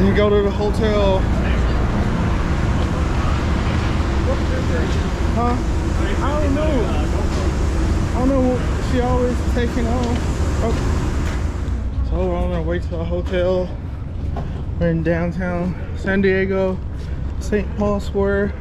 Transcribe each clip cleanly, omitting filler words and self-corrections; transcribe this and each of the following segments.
and you go to the hotel. Huh? I don't know. I don't know. She always taking off. Oh. So we're on our way to a hotel. We're in downtown San Diego, St. Paul Square.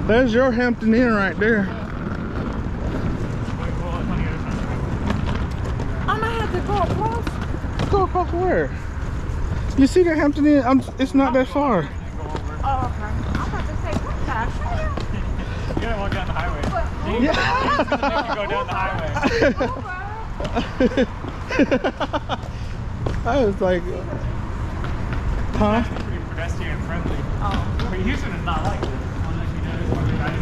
There's your Hampton Inn right there. I might have to go across. Go across where? You see the Hampton Inn? It's not that far. Oh, okay. I'm about to say, what the hell? You gotta walk down the highway. Yeah. You go down the highway. I was like, huh? That's pretty pedestrian friendly. Oh. But Houston is not like this. Unless you notice when the guys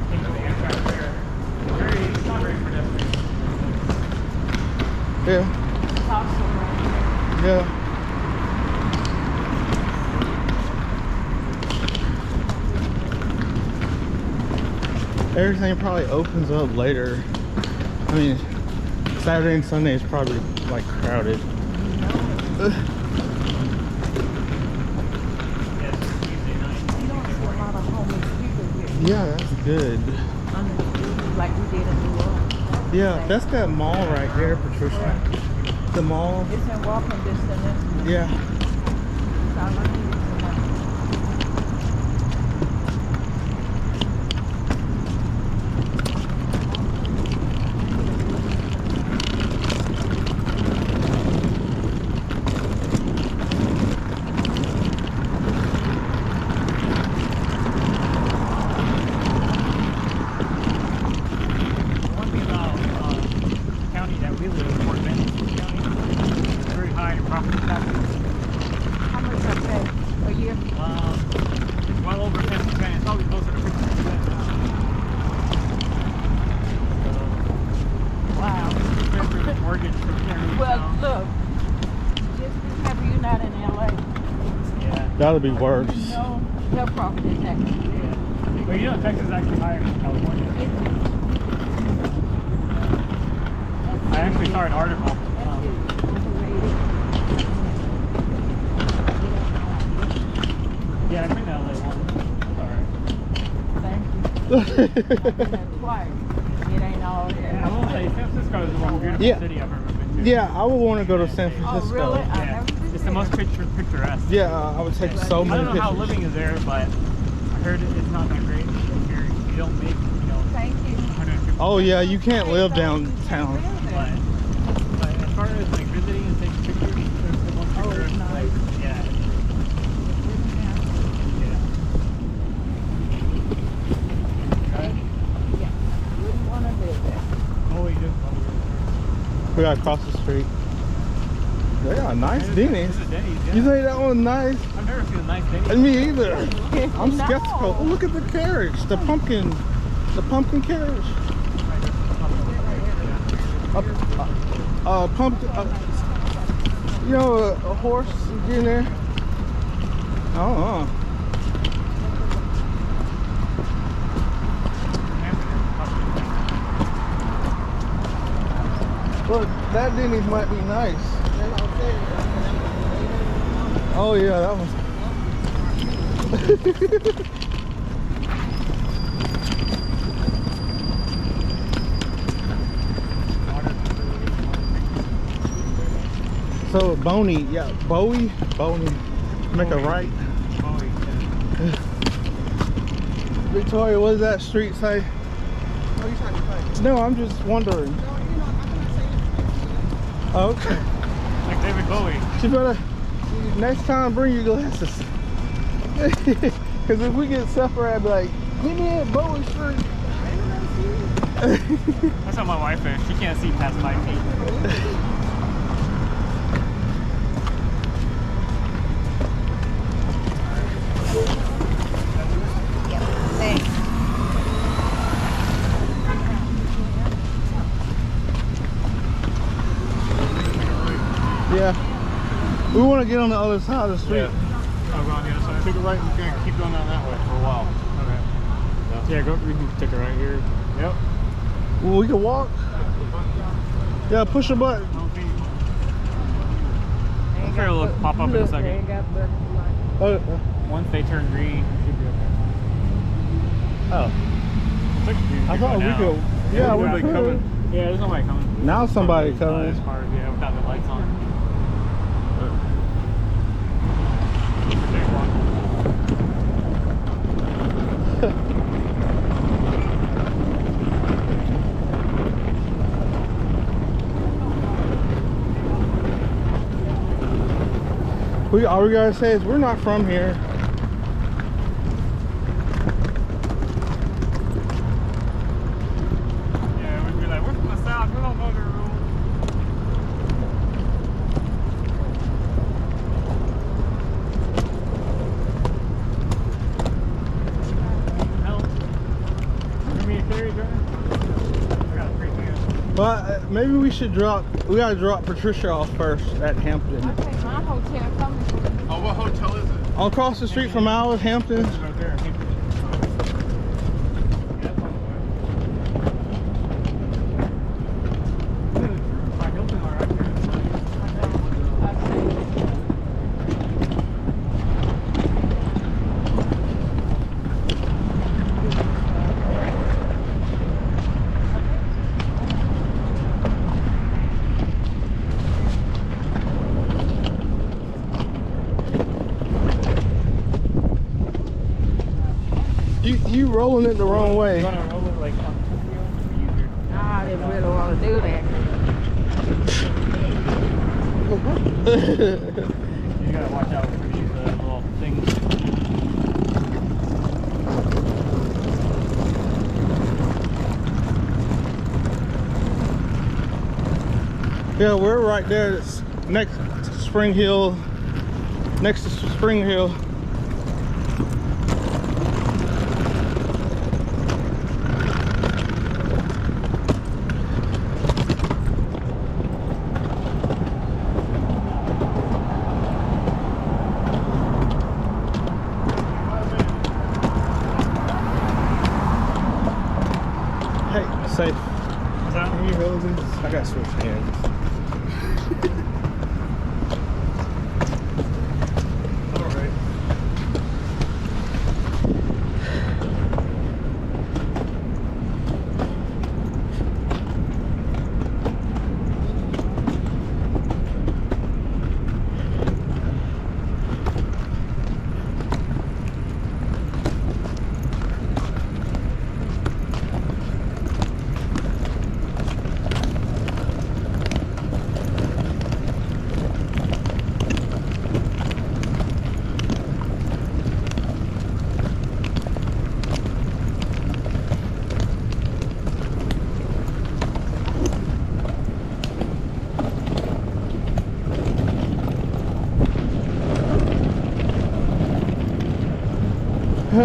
came to the Amtrak there. It's not very pedestrian. Yeah. It's also right here. Yeah. Everything probably opens up later. I mean, Saturday and Sunday is probably like crowded. Yeah, that's good. Like we did in New Orleans. Yeah, that's that mall right there, Patricia. The mall. It's in walking distance. Yeah. So I like it. That'll be worse. No, their property is next. Yeah. But you know, Texas is actually higher than California. I actually saw an article. Yeah, I've been to LA once. Alright. It ain't all there. I will say, San Francisco is the most beautiful city I've ever been to. Yeah, I would want to go to San Francisco. Oh, really? Yeah. It's the most picturesque. Yeah, I would take so many I don't know pictures. how living is there, but I heard it's not that great. You don't make, Thank you. 150. Oh yeah, you can't live downtown. But as far as like visiting and taking pictures, it's the most picturesque place. Yeah. Wouldn't want to live there. Oh, you do? We gotta cross the street. They got a nice Denny's. It's a Denny's, yeah. You think that one nice? I've never seen a nice Denny's. Me either. I'm No. skeptical. Oh, look at the carriage, the pumpkin carriage. You know, a horse in there. I don't know. that Denny's might be nice. Oh yeah, that one's. So Boney, yeah, Boney, make a right. Victoria, what does that street say? Oh, you trying to fight? No, I'm just wondering. No, you know, I'm not saying it. Oh, okay. Like David Bowie. You better, next time bring your glasses. Because if we get separated, I'd be like, meet me at Bowie Street. That's how my wife is. She can't see past 5 feet. Thanks. Yeah. We want to get on the other side of the street. Yeah. I'll go on the other side. Take it right, we're gonna keep going down that way for a while. Okay. Yeah, go. We can take it right here. Yep. Well, we can walk. Yeah, push a button. I'm sure it'll pop up in a second. Once they turn green, it should be okay. Oh. I thought we could. Yeah, we Nobody could. coming. Yeah, there's nobody coming. Now somebody coming. It's hard, yeah, without the lights on. All we gotta say is we're not from here. Yeah, we'd be like, we're from the south, we don't know the rules. Help. Give me a carry, Jordan. I got a free can. But maybe we should we gotta drop Patricia off first at Hampton. I think my hotel coming for me. Oh, what hotel is it? Across the street from ours, Hampton. It's right there. Yeah, that's on the way. My Hilton are right there. You rolling it the wrong way. You want to roll it like on the wheel? Easier. I didn't really want to do that. You gotta watch out for these little things. Yeah, we're right there. It's next to Spring Hill. Next to Spring Hill. Hey, safe. What's that? Can you hold this? I gotta switch hands. Alright.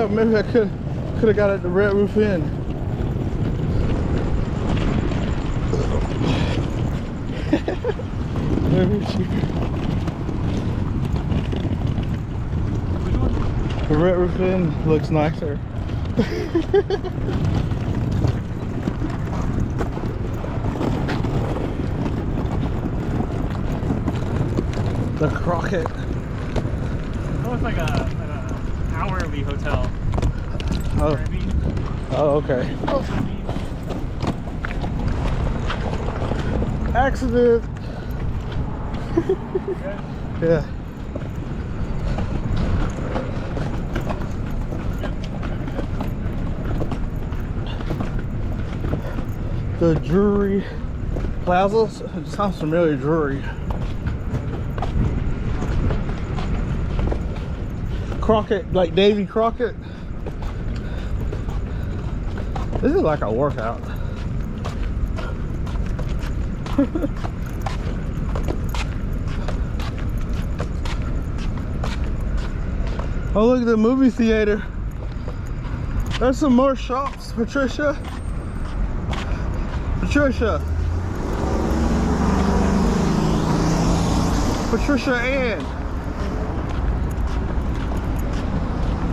Maybe I could have got at the Red Roof Inn. Maybe the Red Roof Inn looks nicer. The Crockett. Oh, it's like an hourly hotel. You know what I mean? Oh, okay. Accident. Yeah. The Drury Plaza. It sounds familiar, Drury. Crockett, like Davy Crockett. This is like a workout. Oh, look at the movie theater. There's some more shops, Patricia.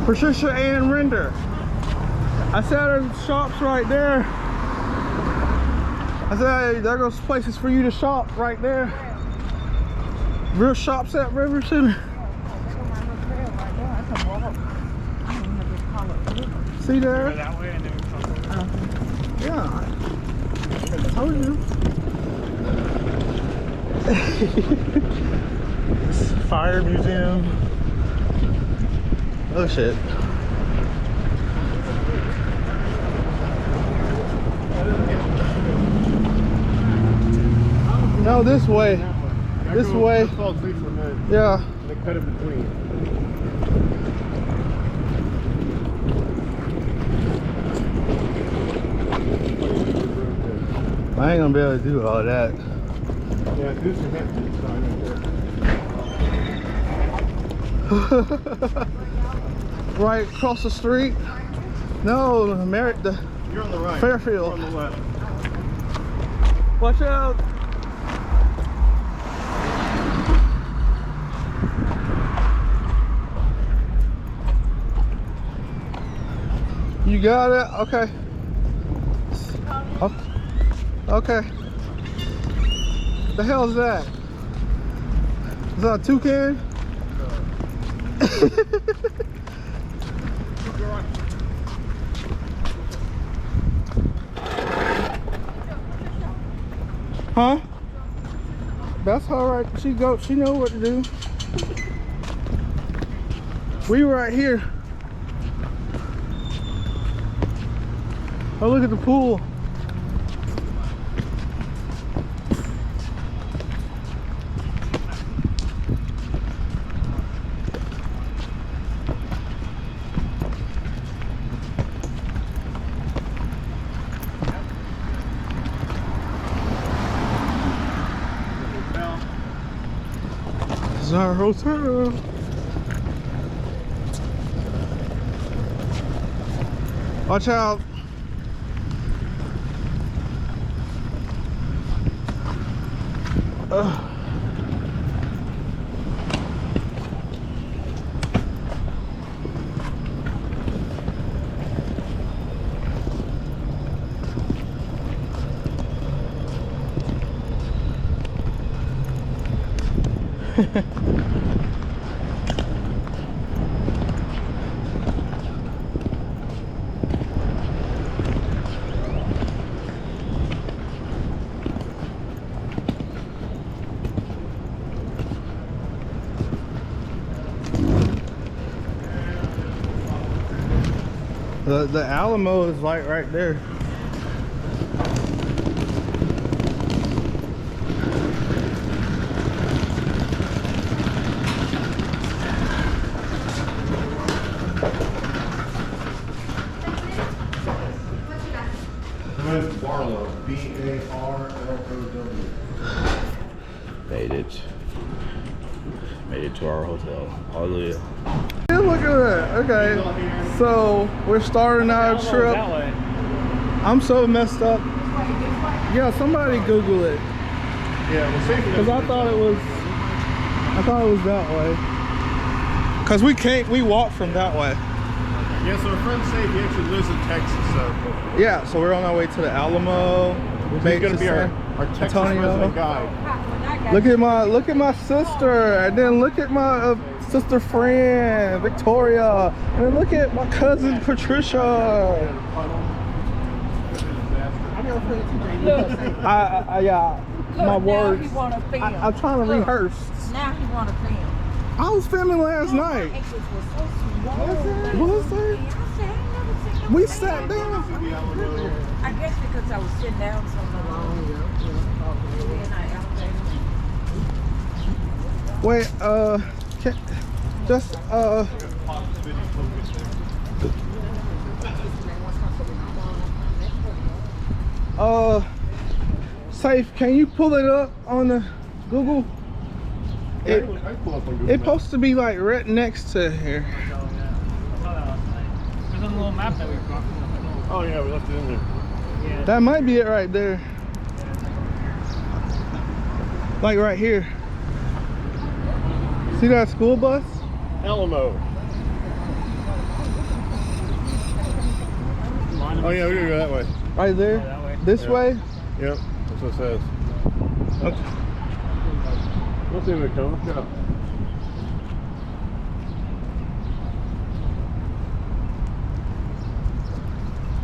Patricia Ann Render. I said there's shops right there. I said, hey, there goes places for you to shop right there. Real shops at RiverCenter. See there? Go that way and then we come Yeah. I told you. Fire museum. Oh shit. No, this way. This way. Yeah. They cut in between. I ain't gonna be able to do all that. Yeah, do some hip sign Right across the street. No, the You're on the right. Fairfield. You're on the left. Watch out. You got it? Okay. Oh, okay. The hell is that? Is that a toucan? Huh? That's all right. She know what to do. We were right here. Oh, look at the pool. This is our hotel. Watch out. The Alamo is like right there. Barlow. B-A-R-L-O-W. Made it to our hotel. Hallelujah. Yeah, look at that. Okay, so we're starting our trip. That way. I'm so messed up. Yeah, somebody Google it. Yeah, well, see. Cause I thought it was that way. Cause we walked from that way. Yeah, so our friend said he actually lives in Texas, so. Yeah, so we're on our way to the Alamo. We He's made going to to be our San Texas Antonio. resident guide. When I Look at my sister, and then look at my sister friend Victoria, and then look at my cousin Patricia. Yeah, my words. Now he wanna film. I'm trying to rehearse. Now he want to film. I was filming last night. Ankles were so swollen. Was there? I said, I ain't never seen no We man. sat down. I guess because I was sitting down so long. And I elevated. Wait, just Safe, can you pull it up on the Google? It's supposed to be like right next to here. There's a little map that we got. Oh yeah, we left it in there. Yeah. That might be it right there. Like right here. See that school bus? Alamo. Oh yeah, we're gonna go that way. Right there? that way. This Yeah. way? Yep, that's what it says. Okay. Let's see if it comes. Let's go.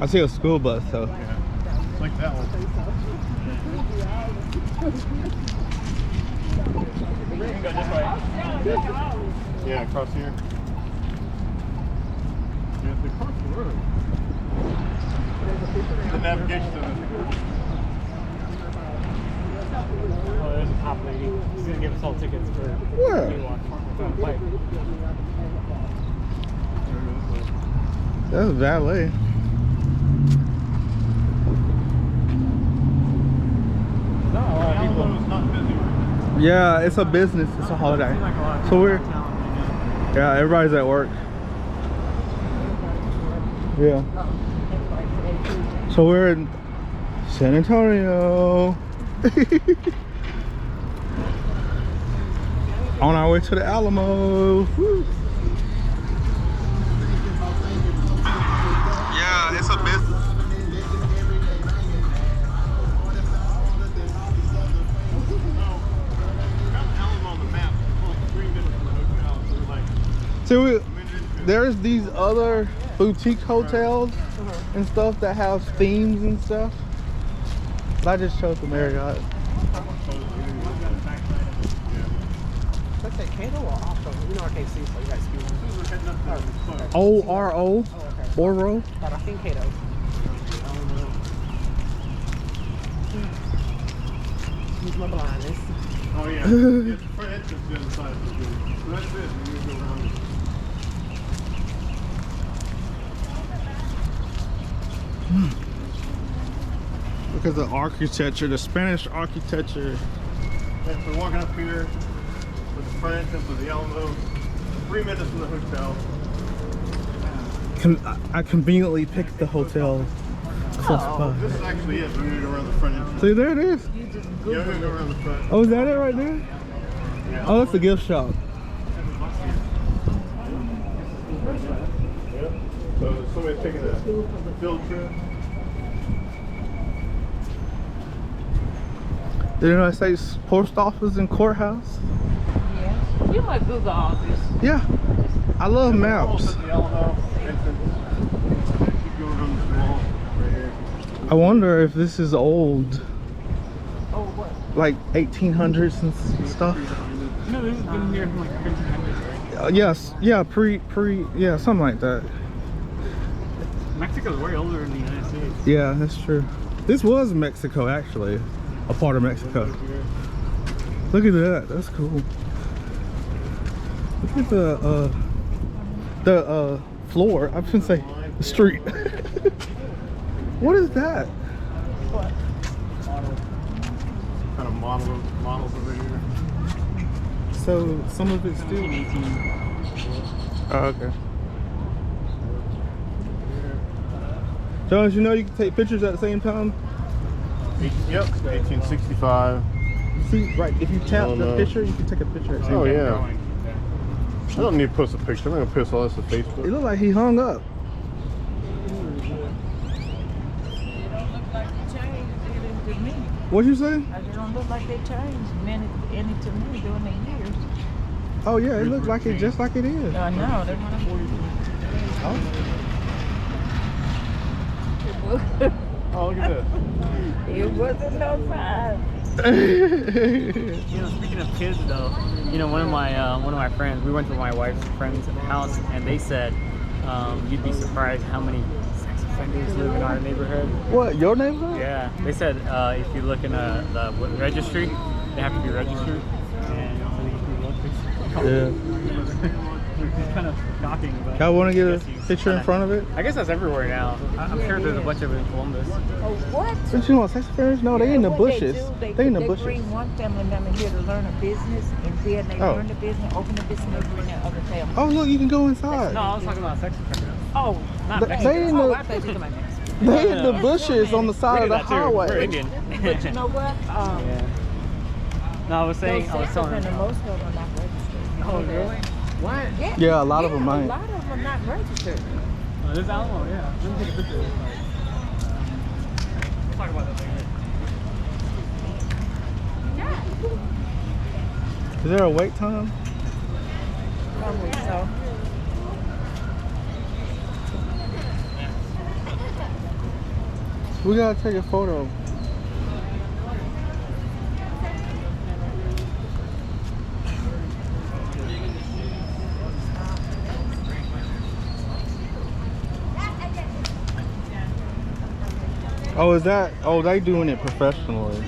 I see a school bus though. Yeah, it's like that one. We can go this way. Yeah, across here. Yeah, it's across the road. The navigation of it. Oh, there's a cop lady. She's gonna give us all tickets for Where? Riverwalk. Like, That's valet. not a lot of people. Alamo is not busy right now. Yeah, it's a business. It's a holiday. Seems like a lot of So people we're in town right yeah, everybody's at work. Yeah. So we're in San Antonio. On our way to the Alamo. Woo. Yeah, it's a business. So there's these other boutique hotels and stuff that have themes and stuff. But I just chose the Marriott. Let's say Cato or Oppo? You know I can't see, so you guys excuse me. O-R-O? Oh, okay. Oro? But I think Cato. Use my blindness. Oh yeah. The front entrance is the other side of the building. So that's it. You go around. Look at the architecture, the Spanish architecture. And so walking up here with the front entrance of the Alamo, 3 minutes from the hotel. I conveniently picked the hotel. This is actually it. We're gonna go around the front entrance. See, there it is. Yeah, we're gonna go around the front. Oh, is that it right there? Yeah. Oh, that's the gift shop. Yeah. So somebody's taking a field trip. The United States Post Office and Courthouse. Yeah. You might Google all this. Yeah, I love Almost maps. at the Alamo entrance. Keep going around this wall right here. I wonder if this is old, Oh, what? like 1800s and stuff. now. No, this has been here from like 1500s, right? Yes, yeah, yeah, something like that. Mexico's way older than the United States. Yeah, that's true. This was Mexico, actually, a part of Mexico. Look at that, that's cool. Look at the floor. I was gonna say the street. What is that? Kind of models over here. So some of it's still. 1818. Oh, okay. Jones, you know you can take pictures at the same time? Yep, 1865. See, right, if you tap Oh, the no. picture, you can take a picture at the same Oh time. yeah. I don't need to post a picture. I'm gonna post all this to It Facebook. looked like he hung up. You don't look like you changed it into me. What'd you say? It don't look like they changed any to me during the years. Oh yeah, it looks like it just like it is. I know. They want to. Oh, look at this. It wasn't no sign. You know, speaking of kids though, you know, one of my friends, we went to my wife's friend's house, and they said you'd be surprised how many sex offenders live in our neighborhood. What, your neighborhood? Yeah, they said if you look in the registry, they have to be registered, and so if you look, Yeah. it's kind of shocking. But Y'all want to get I a guess you picture in kinda- front of it? I guess that's everywhere now. I'm sure there's a bunch of it in Columbus. Oh, what? What you want, sex offenders? No, they in the What bushes. They, They in the they bushes. bring one family member here to learn a business, and then they Oh. learn the business, open the business, and bring that other family. Oh look, you can go inside. No, I was talking about sex offenders. Oh, Not They Mexican. in oh, the I thought you were talking about Mexico. they in the bushes on the We side do of the that too. We're highway. Indian. But you know what? Yeah. No, I was saying, Those I was sex telling offenders, most of them are not registered. Oh, really? What? Yeah, a lot of them A ain't. lot of them are not registered. Oh, there's Alamo, yeah. Let me take a picture of this. We'll talk about that later. Is there a wait time? Probably so. We gotta take a photo. Oh, is that? Oh, they doing it professionally.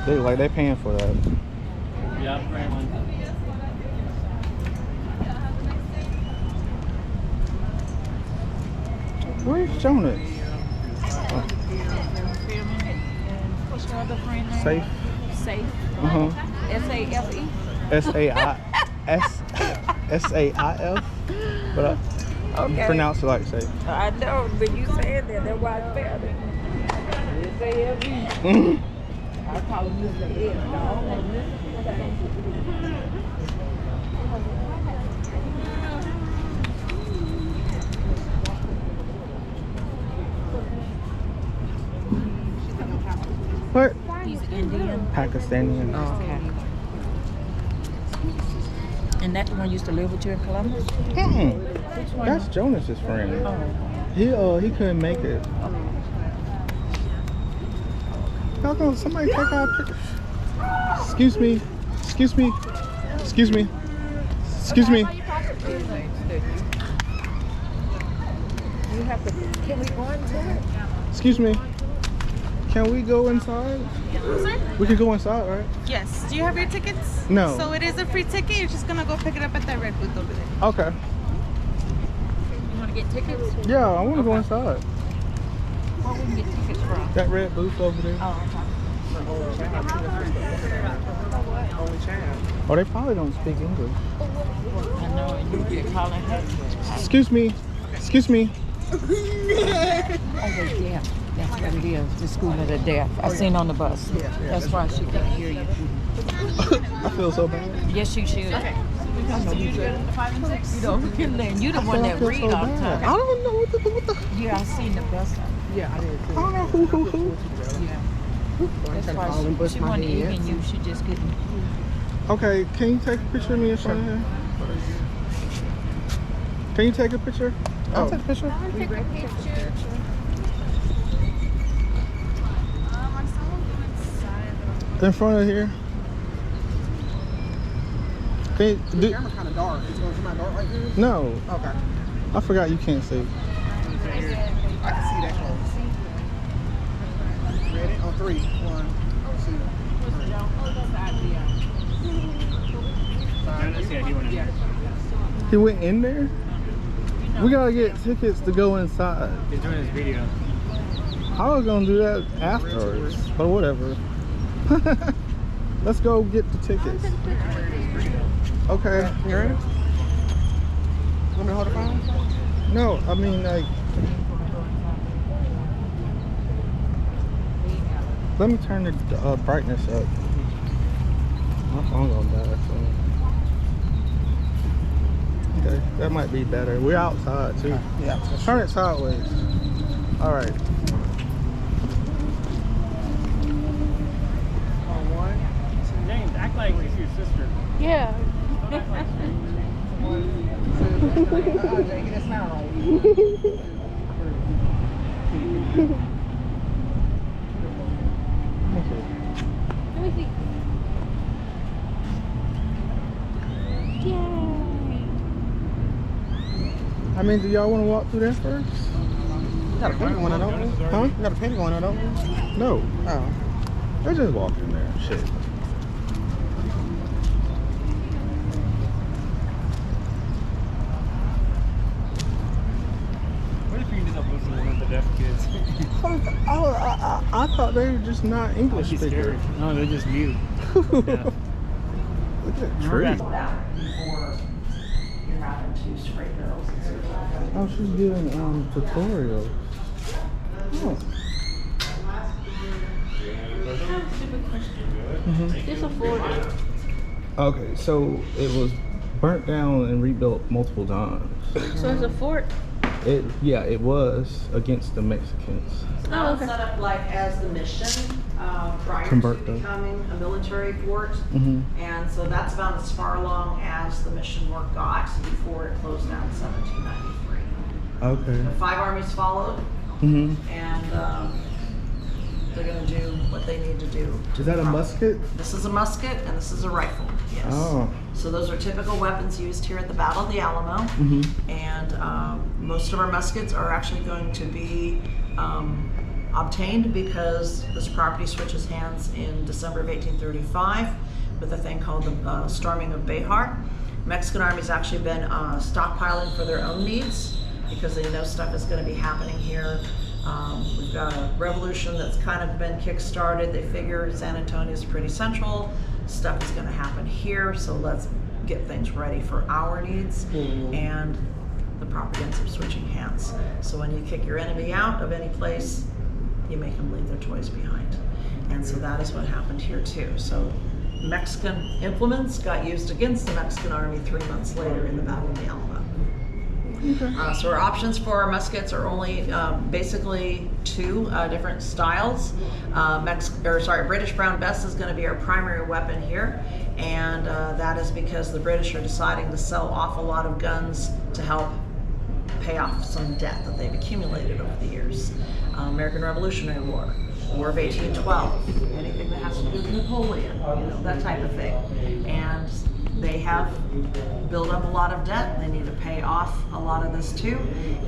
They paying for that. Yeah, very much. Where's Jonas? What's your other friend name? Safe. Safe. Uh-huh. S-A-F-E? S-A-I-F. But I pronounce it like safe. I know, but you said that. That's why I spelled it. S-A-F-E. I call him Mr. Ed. What? He's Indian. Pakistani. Okay. And that one used to live with you in Columbus? Mm-mm. Which one? That's Jonas's friend. Oh. He couldn't make it. How come somebody take our picture? Excuse me. Excuse me. Excuse me. Excuse me. You have to. Can we go into it? Excuse me. Can we go inside? Sir? We can go inside, right? Yes. Do you have your tickets? No. So it is a free ticket. You're just gonna go pick it up at that red booth over there. Okay. You want to get tickets? Yeah, I want to go inside. Where we can get tickets from? That red booth over there. Oh, Only chance. Oh, they probably don't speak English. I know, and you get calling her. Excuse me. Excuse me. Oh, they're deaf. That's what it is. The school of the deaf. I seen on the bus. That's why she can't hear you. I feel so bad. Yes, you should. Okay. I know you should. You don't you the one that I feel read so all the bad. time. I don't know what the. Yeah, I seen the bus. Yeah, I did I too. don't know who. Yeah. I'm That's trying to why call and bust she my wasn't head. even you. She just couldn't. Okay, can you take a picture of me in front of him? Can you take a picture? I'll take a picture. In front of here. Can you The do, camera kind of dark. It's going to come out dark right here? no, Okay. I forgot you can't see. I can see that close. Ready? On 3. 1, 2. He went in there? We gotta get tickets to go inside. He's doing his video. I was gonna do that afterwards, but whatever. Let's go get the tickets. Okay. You ready? Want me to hold the phone? No, I mean like. Let me turn the brightness up. My phone gonna die. So. Okay, that might be better. We're outside too. Yeah. Turn it sideways. All right. Yeah. Let me see. Yay. I mean, do y'all want to walk through there first? You got a painting going on, don't you? Huh? You got a painting going on, don't you? No. Oh. I just walked in there. Shit. What if you ended up with one of the deaf kids? I thought they were just not English That'd be speakers. scary. No, they're just mute. Look Yeah. at that tree. That before you're having to spray barrels and stuff. Oh, she's doing tutorials. Oh. Stupid question. Mhm. This a Florida. Okay, so it was burnt down and rebuilt multiple times. So it's a fort. It was against the Mexicans. Oh, okay. Set up like as the mission prior Convert to them. becoming a military fort. Mhm. And so that's about as far along as the mission work got before it closed down in 1793. Okay. The 5 armies followed, Mhm. and they're going to do what they need to do. Is that a musket? This is a musket, and this is a rifle. Yes. Oh. So those are typical weapons used here at the Battle of the Alamo. Mhm. And most of our muskets are actually going to be obtained because this property switches hands in December of 1835 with a thing called the storming of Behar. Mexican Army's actually been stockpiling for their own needs because they know stuff is going to be happening here. We've got a revolution that's kind of been kick-started. They figure San Antonio is pretty central. Stuff is going to happen here, so let's get things ready for our needs. And the property ends up switching hands. So when you kick your enemy out of any place, you make them leave their toys behind. And so that is what happened here too. So Mexican implements got used against the Mexican Army 3 months later in the Battle of the Alamo. So our options for our muskets are only basically 2 different styles. British Brown Bess is going to be our primary weapon here, and that is because the British are deciding to sell off a lot of guns to help pay off some debt that they've accumulated over the years. American Revolutionary War, War of 1812, anything that has to do with Napoleon, that type of thing. And they have built up a lot of debt. They need to pay off a lot of this too.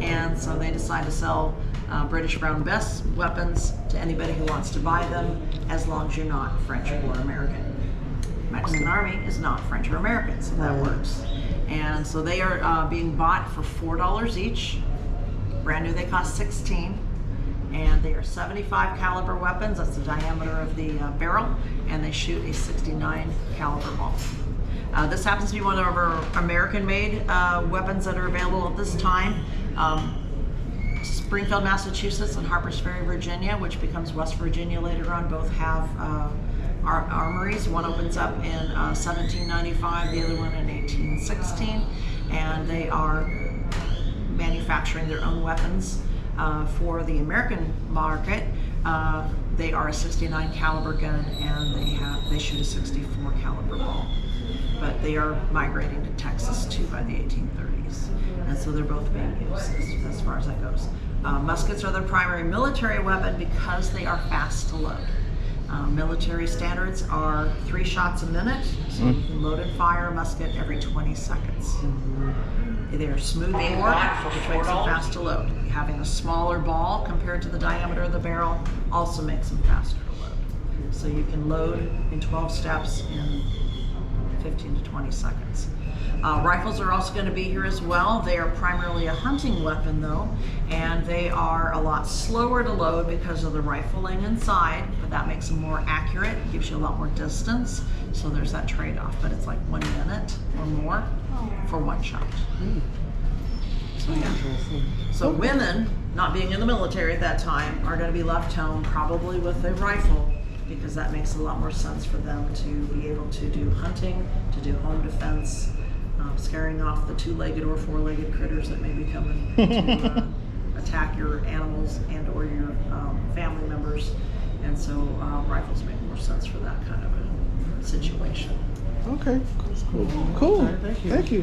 And so they decide to sell British Brown Bess weapons to anybody who wants to buy them, as long as you're not French or American. Mexican Army is not French or American, so that works. And so they are being bought for $4 each. Brand new, they cost $16. And they are 75 caliber weapons. That's the diameter of the barrel, and they shoot a 69 caliber ball. This happens to be one of our American-made weapons that are available at this time. Springfield, Massachusetts, and Harpers Ferry, Virginia, which becomes West Virginia later on, both have armories. One opens up in 1795, the other one in 1816, and they are manufacturing their own weapons. For the American market, they are a 69 caliber gun, and they shoot a 64 caliber ball. But they are migrating to Texas too by the 1830s, and so they're both being used as far as that goes. Muskets are their primary military weapon because they are fast to load. Military standards are 3 shots a minute, so you can load and fire a musket every 20 seconds. They are smooth bore, which makes them fast to load. Having a smaller ball compared to the diameter of the barrel also makes them faster to load. So you can load in 12 steps in 15 to 20 seconds. Rifles are also going to be here as well. They are primarily a hunting weapon though, and they are a lot slower to load because of the rifling inside, but that makes them more accurate, gives you a lot more distance, so there's that trade-off, but it's like 1 minute or more for 1 shot. So yeah. So women, not being in the military at that time, are going to be left home probably with a rifle, because that makes a lot more sense for them to be able to do hunting, to do home defense, scaring off the 2-legged or 4-legged critters that may be coming to attack your animals and or your family members. And so rifles make more sense for that kind of a situation. Okay. Cool. Cool. All right, thank you. Thank you.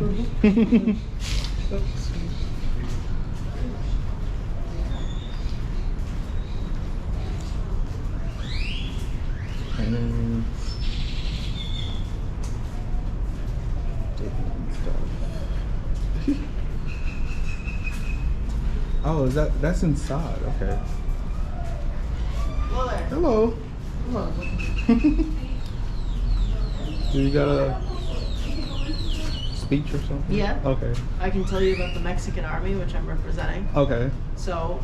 And then oh, that's inside? Okay. Hello there. Hello. Do you got a speech or something? Yeah. Okay. I can tell you about the Mexican Army, which I'm representing. Okay. So,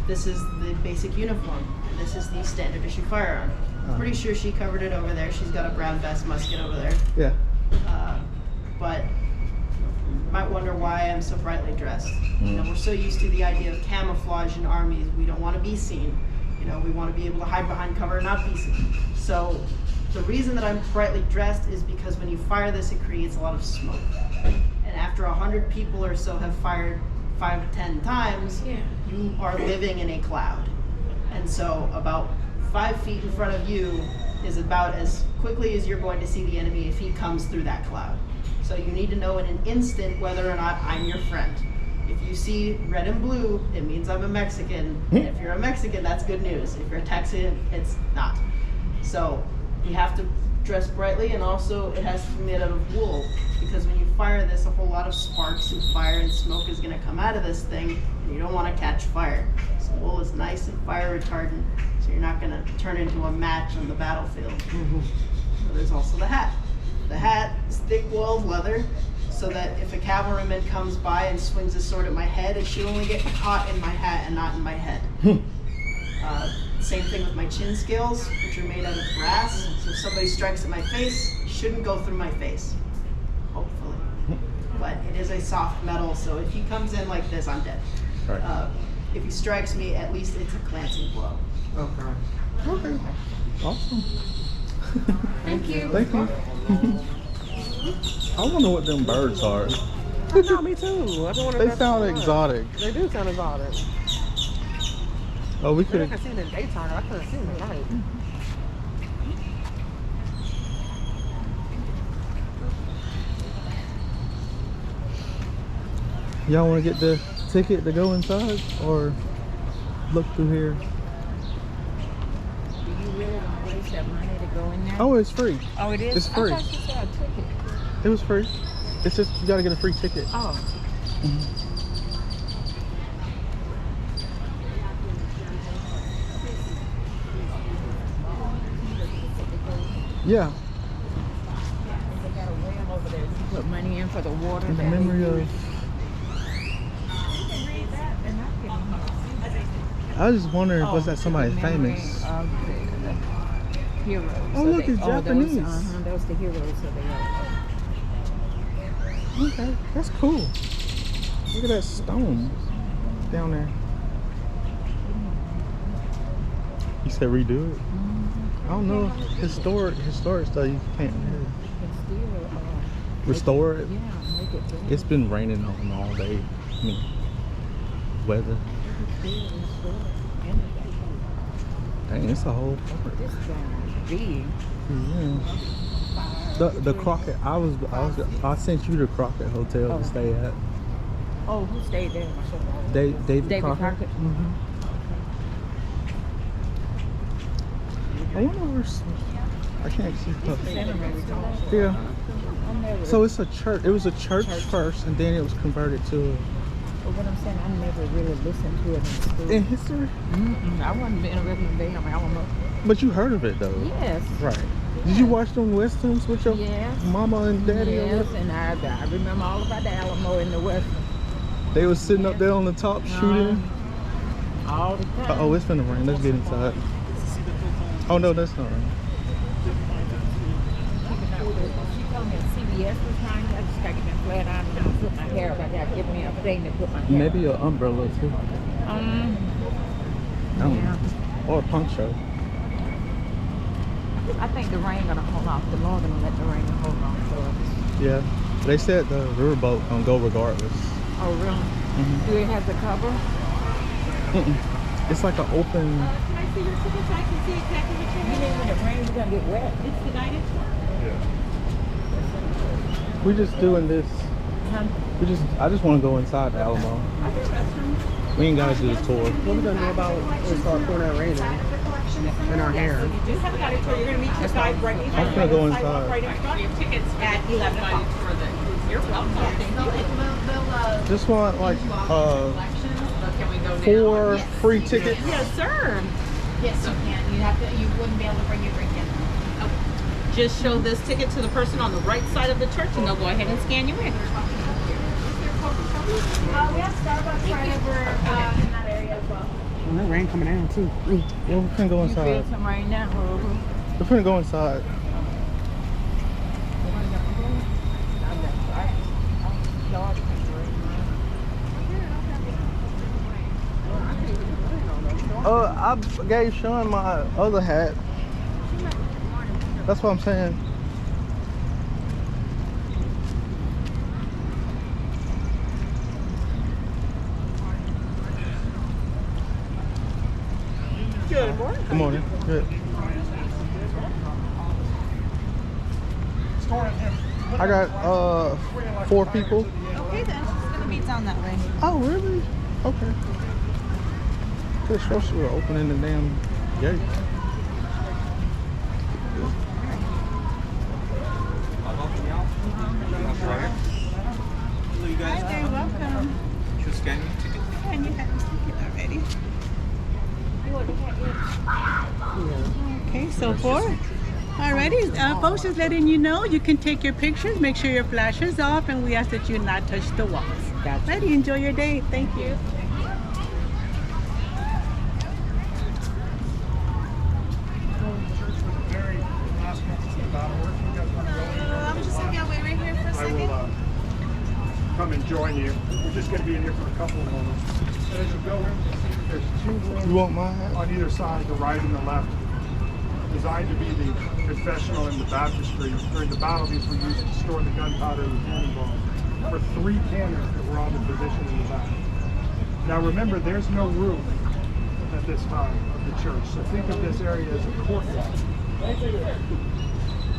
this is the basic uniform, and this is the standard issue firearm. I'm pretty sure she covered it over there. She's got a brown vest musket over there. Yeah. But you might wonder why I'm so brightly dressed. You know, we're so used to the idea of camouflage in armies. We don't want to be seen. You know, we want to be able to hide behind cover and not be seen. So the reason that I'm brightly dressed is because when you fire this, it creates a lot of smoke. And after 100 people or so have fired 5 to 10 times, you are living in a cloud. And so about 5 feet in front of you is about as quickly as you're going to see the enemy if he comes through that cloud. So you need to know in an instant whether or not I'm your friend. If you see red and blue, it means I'm a Mexican. And if you're a Mexican, that's good news. If you're a Texan, it's not. So you have to dress brightly, and also it has to be made out of wool, because when you fire this, a whole lot of sparks and fire and smoke is going to come out of this thing, and you don't want to catch fire. So wool is nice and fire retardant, so you're not going to turn into a match on the battlefield. So there's also the hat. The hat is thick walled leather, so that if a cavalryman comes by and swings a sword at my head, it should only get caught in my hat and not in my head. Same thing with my chin scales, which are made out of brass. So if somebody strikes at my face, it shouldn't go through my face, hopefully. But it is a soft metal, so if he comes in like this, I'm dead. Right. If he strikes me, at least it's a glancing blow. Okay. Okay. Awesome. Thank you. Thank you. I wonder what them birds are. I know, me too. I don't want to. They sound exotic. They do sound exotic. Oh, we I could. can see them in the daytime. I couldn't see them at night. Y'all want to get the ticket to go inside, or look through here? Do you really want to waste that money to go in there? Oh, it's free. Oh, it is? It's free. I thought you said a ticket. It was free. It's just you gotta get a free ticket. Oh. Yeah. They got a well over there. You put money in for the water. In that they memory of. use. You can read that and I can. I was just wondering, was that to somebody the memory famous? Of the heroes. Oh, look, it's Japanese. Those the heroes of the Okay, that's cool. Look at that stone down there. You said redo it? I don't know. Historic stuff you can't really restore it. Yeah, make it better. It's been raining on them all day. I mean, weather. Dang, it's a whole park. This thing is big. Yeah. The Crockett. I sent you the Crockett Hotel to stay at. Oh, who stayed there? David Crockett. Mm-hmm. I wonder where's. I can't see. Yeah. So it's a church. It was a church first, and then it was converted to. But what I'm saying, I never really listened to it in school. In history. I wasn't interested in being on Alamo. But you heard of it though. Yes. Right. Did you watch them westerns with your mama and daddy? Yes, and I remember all about the Alamo in the western. They was sitting up there on the top shooting. All the time. Oh, it's finna rain. Let's get inside. Oh no, that's not rain. She told me a CVS was trying. I just gotta get flat iron and put my hair up. I gotta give me a thing to put my hair. Maybe an umbrella too. I don't know. Or a poncho. I think the rain gonna hold off. The Lord gonna let the rain hold on for us. Yeah. They said the riverboat gonna go regardless. Oh really? Do it have the cover? It's like an open. Can I see your ticket so I can see exactly what you You mean when it rains, you're gonna get wet? It's the night into. We just doing this. I just want to go inside the Alamo. We ain't gotta do the tour. What we gonna do about when we start pouring that rain in our hair? You do have a guided tour. You're going to meet your guide right in front. I'm gonna go inside. Right in front. Your tickets at 11 o'clock. You're welcome. Just want like 4 free tickets. Yes, sir. Yes, you can. You wouldn't be able to bring your drink in. Just show this ticket to the person on the right side of the church and they'll go ahead and scan you in. We have Starbucks right over in that area as well. Well, that rain coming down too. Well, we can go inside. Some right now. We're finna go inside. I gave Sean my other hat. That's what I'm saying. Good morning. Good morning. Good. I got 4 people. Okay, then. It's going to be down that way. Oh, really? Okay. Pretty sure we were opening the damn gate. Hi there, welcome. Should scan your ticket. And you have your ticket already. Okay, so 4. Alrighty, folks, just letting you know you can take your pictures, make sure your flash is off, and we ask that you not touch the walls. Alrighty, enjoy your day. Thank you. I'm just going to wait right here for a I second. will come and join you. We're just going to be in here for a couple of moments. And as you go in, there's 2 rooms You want my hat? on either side, the right and the left, designed to be the confessional and the baptistry. During the battle, these were used to store the gunpowder and the cannonballs. There were 3 cannons that were on the position in the back. Now remember, there's no roof at this time of the church, so think of this area as a courtyard.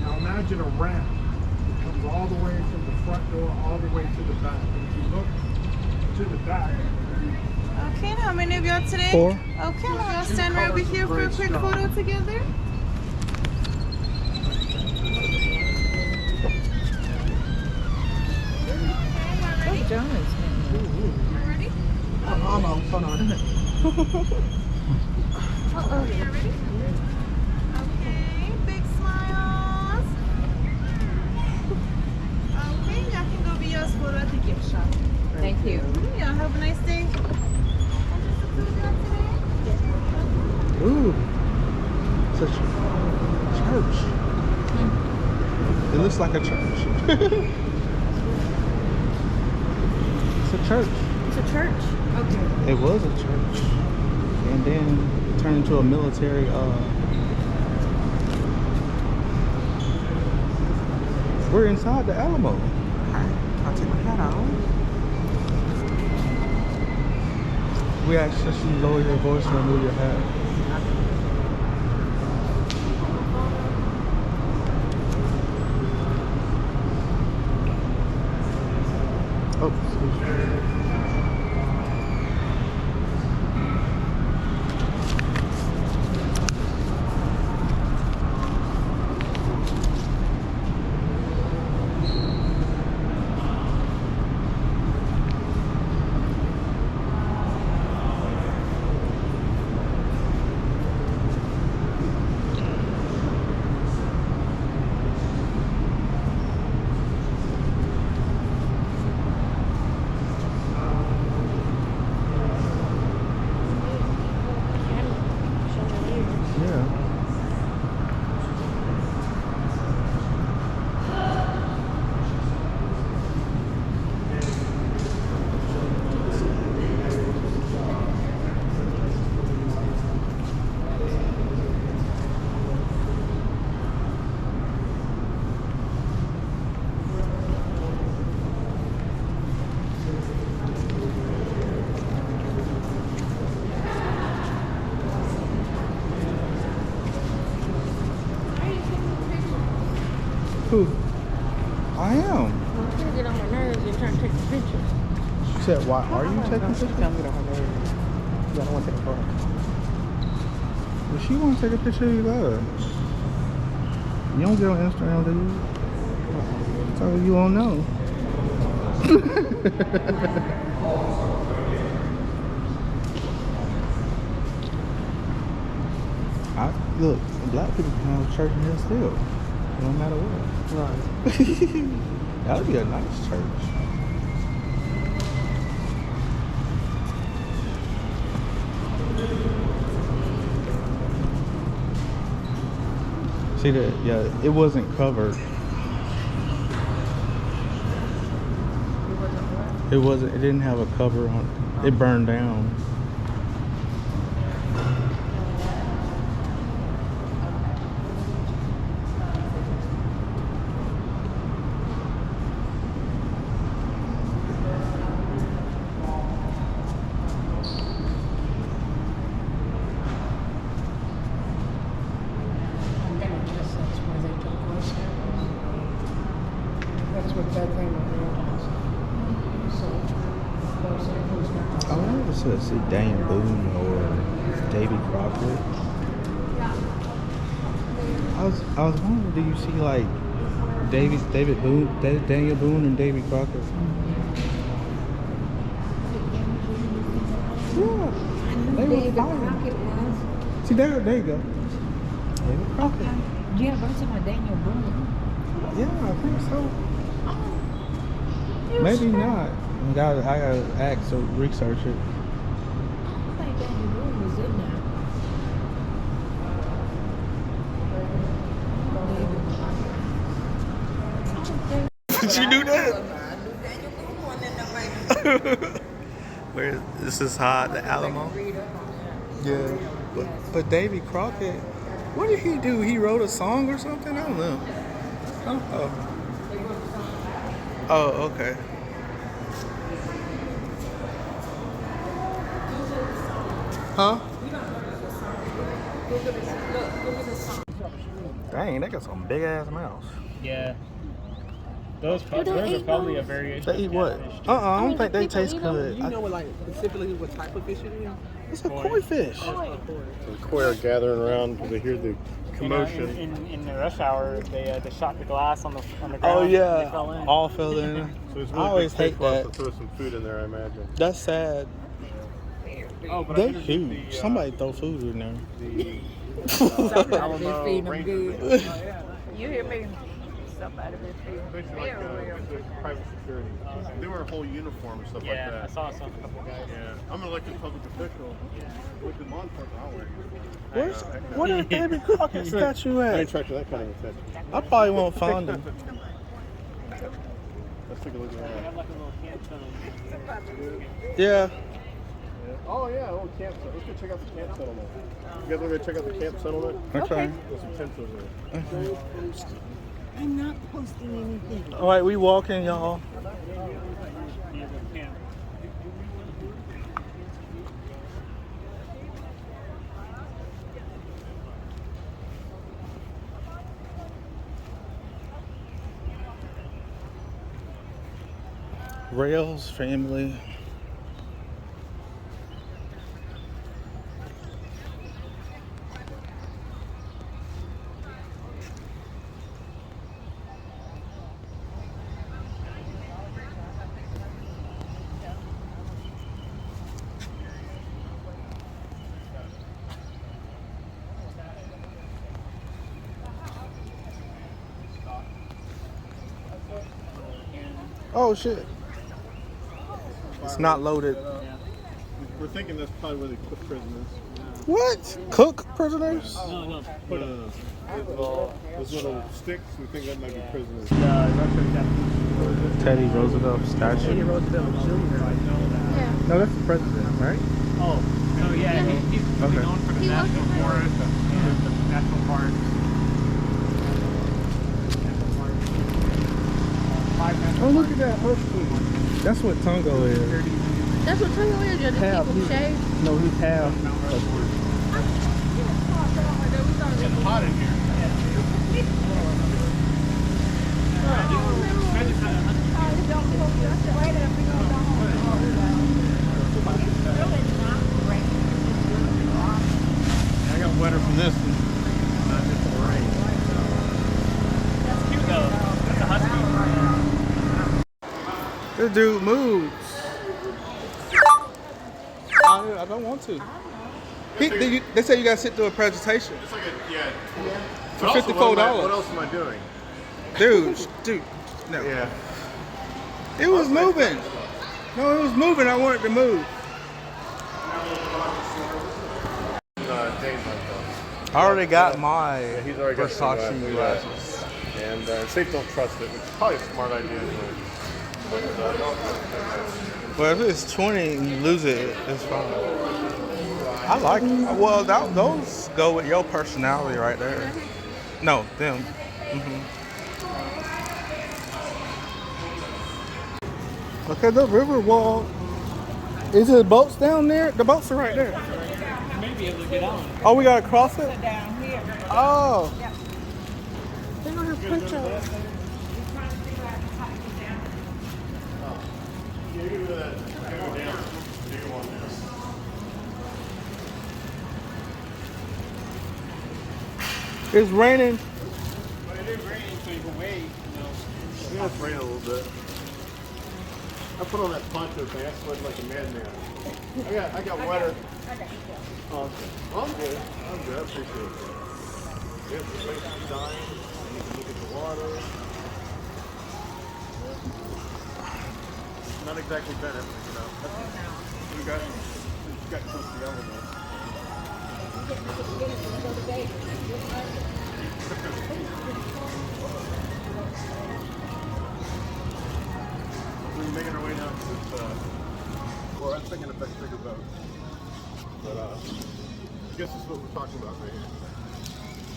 Now imagine a ramp that comes all the way from the front door all the way to the back. And if you look to the back, Okay, how many of y'all today? 4. Okay, we'll stand right over here for a quick photo together. Ready? Almost. Hold on. Okay, big smiles. Okay, y'all can go be your photo at the gift shop. Thank you. Yeah, have a nice day. Ooh. It's a church. It looks like a church. It's a church. It's a church. Okay. It was a church. And then it turned into a military we're inside the Alamo. I'll take my hat off. We asked that you lower your voice and remove your hat. Oh, excuse me. Who? I am. picture. You said, why are you taking She pictures? tell me to her name. Yeah, I don't want to take a photo. Well, she want to take a picture of you, love. You don't get on Instagram, do you? So you won't know. Look, black people can have church in here still. No matter what. Right. That would be a nice church. See that? Yeah, it wasn't covered. It wasn't. It didn't have a cover on it. It burned down. That's what that thing was. I wanted to see Daniel Boone or Davy Crockett. I was wondering, do you see like Daniel Boone and Davy Crockett? Yeah, they were fine. See there you go. David Crockett. Yeah, but I'm talking about Daniel Boone. Yeah, I think so. Maybe not. I gotta ask or research it. I don't think Daniel Boone was in there. Did you do that? Where this is hot, the Alamo. Yeah, but Davy Crockett, what did he do? He wrote a song or something? I don't know. Oh, okay. Huh? Dang, they got some big ass mouths. Yeah. Those are probably a variation. They eat what? I don't think they taste good. You know what, like, specifically what type of fish it is? It's a koi fish. The koi are gathering around because they hear the commotion. In the rush hour, they shot the glass on the ground. Oh and yeah, they fell in. all fell in. So it's I really always big hate fish that. to throw some food in there, I imagine. That's sad. Oh, but They're huge. Somebody throw food in there. Somebody Alamo been feeding them Rangers. good. You hear me? Somebody been feeding them Basically like it's private security. They wear a whole uniform and stuff yeah, like I that. saw some couple guys. Yeah, I'm an elected public official. Which in law enforcement, I'll wear a uniform. Where's Davy Crockett statue I at? ain't attracted to that kind of attention. I probably won't find him. Let's take a look at They that. have like a little camp Yeah. Oh yeah, old camp settlement. Let's go check out the camp settlement. You guys want to go check out the camp settlement? Okay. There's some tents over there. I'm not posting anything. All right, we walking, y'all. camp. Rails family. Oh shit. It's not loaded. We're thinking that's probably where they put prisoners. What? Cook prisoners? No. Those little sticks, we think that might be prisoners. Teddy Roosevelt statue. Teddy Roosevelt Jr. No, that's the president, right? Oh, so yeah, he's really Okay. known for the national forest and the national parks. Oh, look at that husky. That's what Tongo is. That's what Tongo is. You're Half. the people shave. No, he's half. It's hot in here. Oh, sweater from this one. It's the rain. That's cute though. That's a husky. This dude moves. I don't want to. They say you gotta sit through a presentation It's like a, yeah. for $54. What else am I doing? Dude, no. Yeah. It was moving. No, it was moving. I wanted to move. I already got my He's already got some Versace glasses. And Safe don't trust it, which is probably a smart idea. Well, if it's 20 and you lose it, it's fine. I like it. Well, those go with your personality right there. No, them. Look at the Riverwalk. Is it boats down there? The boats are right there. You may be able to get on. Oh, we gotta cross it? Down here. Oh. They don't have pictures. It's raining. But it is raining, so you can wait. Yeah, it's raining a little bit. I put on that poncho thing. I sweat like a madman. I got wetter. Oh, okay. I'm good. I appreciate it. Yeah, the place is dying. You can look at the water. Not exactly Venice, you know. You got close to the Alamo. We're making our way down to this, well, I was thinking of that bigger boat. But, I guess this is what we're talking about right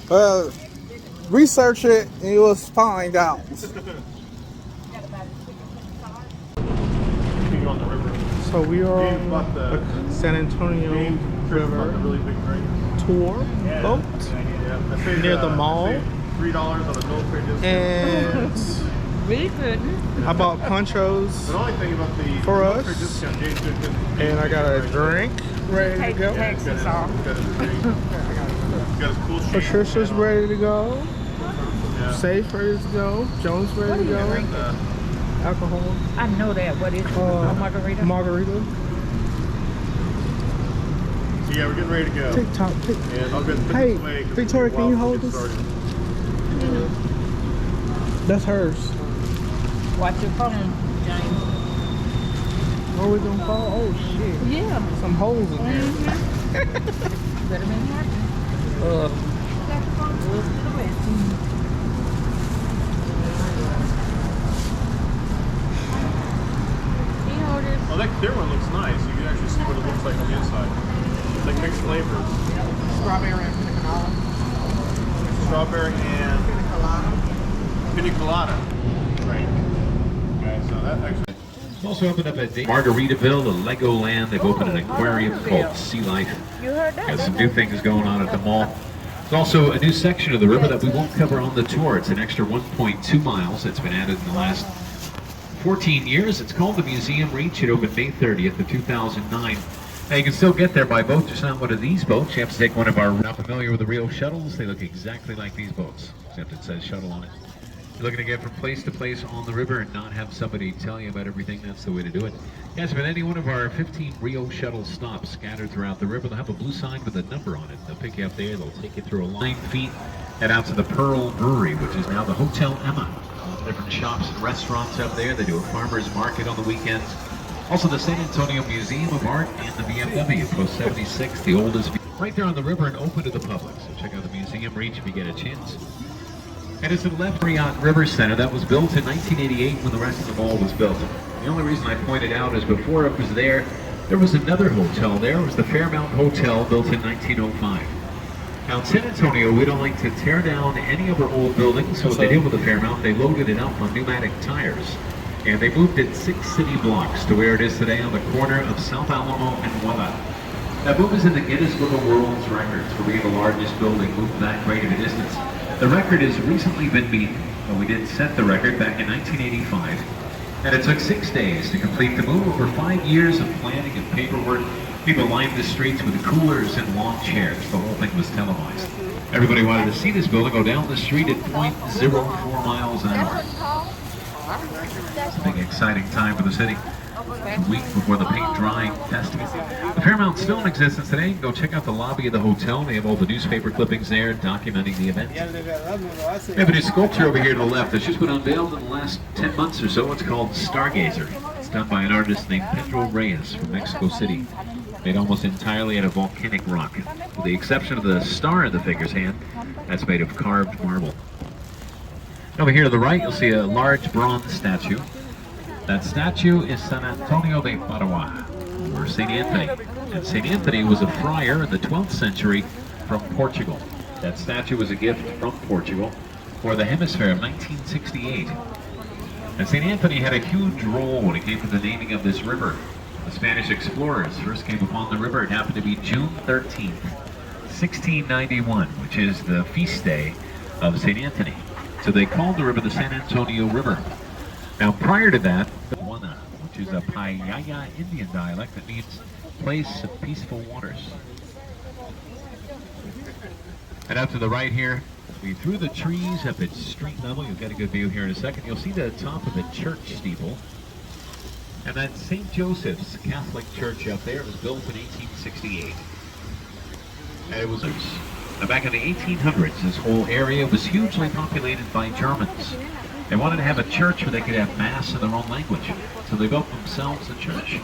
here. Research it and you will find out. On the river. So we are James on bought the San Antonio River really big drink. tour boat Yeah, I paid, near the mall. I paid $3 on a military discount. And Really good. I bought ponchos The only thing about the for military us. discount, James didn't And I got a drink ready to Take go. the taxes off. Got his cool sheet. Patricia's ready to go. Yeah. Safe ready to go. Jones ready to go. And, Alcohol. I know that. What is it? A margarita? Margarita. so yeah, we're getting ready to go. TikTok. And I'll go put Hey, this away 'cause it's Victoria, been a can you while hold to get this? started. That's hers. Watch your phone, James. Where we gonna fall? Oh shit. Yeah. Some holes in there. Better be happy. Oh, that clear one looks nice. You can actually see what it looks like on the inside. It's like mixed flavors. Strawberry and pina colada. Strawberry and Pina colada. pina colada. Right. Okay, so that actually. It's also opened up at Margaritaville, the Legoland. They've opened an aquarium called Sea Life. You heard that? Got some new things going on at the mall. There's also a new section of the river that we won't cover on the tour. It's an extra 1.2 miles that's been added in the last 14 years. It's called the Museum Reach. It opened May 30th of 2009. Now you can still get there by boat, just not one of these boats. You have to take one of our, not familiar with the Rio shuttles. They look exactly like these boats, except it says shuttle on it. You're looking to get from place to place on the river and not have somebody tell you about everything. That's the way to do it. Yes, but any one of our 15 Rio shuttle stops scattered throughout the river, they'll have a blue sign with a number on it. They'll pick you up there. They'll take you through a 9 feet, head out to the Pearl Brewery, which is now the Hotel Emma. Different shops and restaurants up there. They do a farmer's market on the weekends. Also the San Antonio Museum of Art and the BMW, Post 76, the oldest, right there on the river and open to the public. So check out the Museum Reach if you get a chance. And it's the left Marriott River Center that was built in 1988 when the rest of the mall was built. The only reason I pointed out is before it was there was another hotel there. It was the Fairmount Hotel, built in 1905. Now in San Antonio, we don't like to tear down any of our old buildings, so what they did with the Fairmount, they loaded it up on pneumatic tires. And they moved it 6 city blocks to where it is today on the corner of South Alamo and Willa. That move is in the Guinness Book of World Records for being the largest building moved that great of a distance. The record has recently been beaten, but we did set the record back in 1985. And it took 6 days to complete the move. Over 5 years of planning and paperwork, People lined the streets with coolers and lawn chairs. The whole thing was televised. Everybody wanted to see this building go down the street at 0.04 miles an hour. It's a big exciting time for the city. A week before the paint drying festival. The Paramount still in existence today. Go check out the lobby of the hotel. They have all the newspaper clippings there documenting the event. We have a new sculpture over here to the left that's just been unveiled in the last 10 months or so. It's called Stargazer. It's done by an artist named Pedro Reyes from Mexico City. Made almost entirely out of volcanic rock, with the exception of the star in the figure's hand. That's made of carved marble. Over here to the right, you'll see a large bronze statue. That statue is San Antonio de Padua, or St. Anthony. And St. Anthony was a friar in the 12th century from Portugal. That statue was a gift from Portugal for the hemisphere of 1968. And St. Anthony had a huge role when it came to the naming of this river. The Spanish explorers first came upon the river. It happened to be June 13th, 1691, which is the feast day of St. Anthony. So they called the river the San Antonio River. Now prior to that, Juana, which is a Payaya Indian dialect that means place of peaceful waters. And up to the right here, through the trees up at street level, you'll get a good view here in a second. You'll see the top of the church steeple. And that's St. Joseph's Catholic Church up there. It was built in 1868. And it was now back in the 1800s, this whole area was hugely populated by Germans. They wanted to have a church where they could have mass in their own language. So they built themselves a church.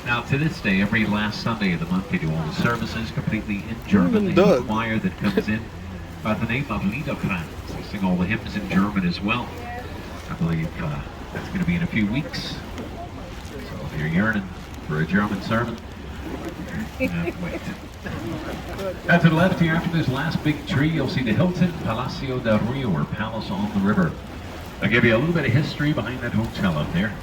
Now to this day, every last Sunday of the month, they do all the services completely in German. They have a choir that comes in by the name of Liederkranz. They sing all the hymns in German as well. I believe that's going to be in a few weeks. If you're yearning for a German sermon, wait. Now to the left here, after this last big tree, you'll see the Hilton Palacio del Rio, or Palace on the River. I'll give you a little bit of history behind that hotel up there.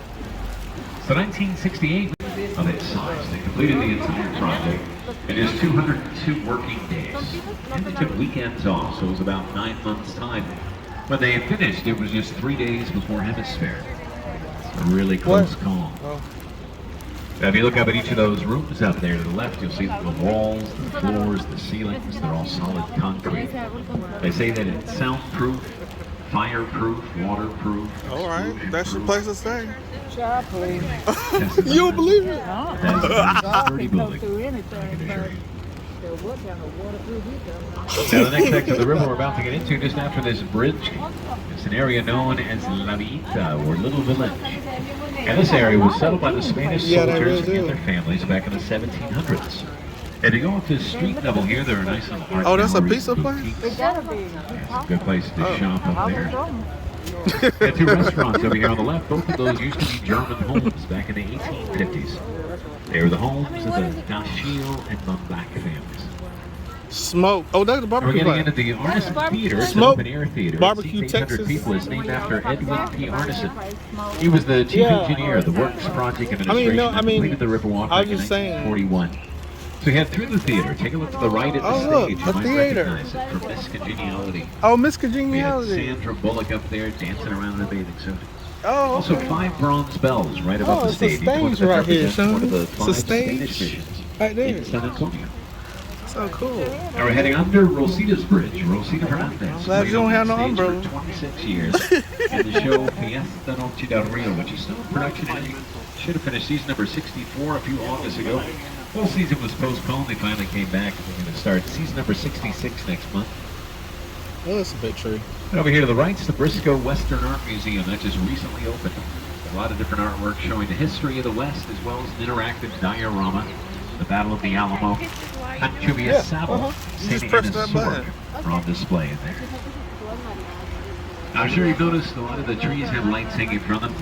So 1968, of its size, they completed the entire project in just 202 working days. And they took weekends off, so it was about 9 months' time. When they had finished, it was just 3 days before Hemisphere. It's a really close call. Now, if you look up at each of those rooms up there to the left, you'll see that the walls, the floors, the ceilings, they're all solid concrete. They say that it's soundproof, fireproof, waterproof. All right, that's your place to stay. Yes, You don't believe it? That's a sturdy building. Now the next section of the river we're about to get into, just after this bridge, it's an area known as La Villita, or Little Village. And this area was settled by the Spanish soldiers and their families back in the 1700s. And to go up this street level here, there are nice little art Oh, that's a galleries, pizza place? boutiques. It's a good place to shop up there. Got two restaurants over here on the left. Both of those used to be German homes back in the 1850s. They were the homes of the Dashiell and Mumbach families. Smoke. Oh, that's the We're barbecue getting place. into the Arneson Theater. It's an Smoke. open-air theater. Barbecue, It seats 800 Texas. people. It's named after Edwin P. Arneson. He was the chief engineer of the Works Project Administration that completed the Riverwalk back in 1941. So head through the theater. Take a look to the right at the Oh, stage. look, You a might theater. recognize it from Miss Congeniality. Oh, Miss We had Congeniality. Sandra Bullock up there dancing around in a bathing suit. Oh, Also, okay. 5 bronze bells right above Oh, the it's a stage. Each one stage that right here, represents son. one of the It's a 5 stage. Spanish missions Right there. in San Antonio. So cool. Now we're heading under Rosita's Bridge. Rosita Hernandez. I'm glad you don't have no played on umbrella. stage for 26 years. And the show Fiesta Noche del Rio, which is still in production. It should have finished season number 64 a few August ago. Whole season was postponed. They finally came back. They're going to start season number 66 next month. Oh, that's a big tree. And over here to the right is the Briscoe Western Art Museum. That just recently opened. A lot of different artwork showing the history of the West, as well as an interactive diorama. The Battle of the Alamo, Anchovius Sable, You just St. press Anna's that sword button. are on display in there. Now, I'm sure you've noticed a lot of the trees have lights hanging from them.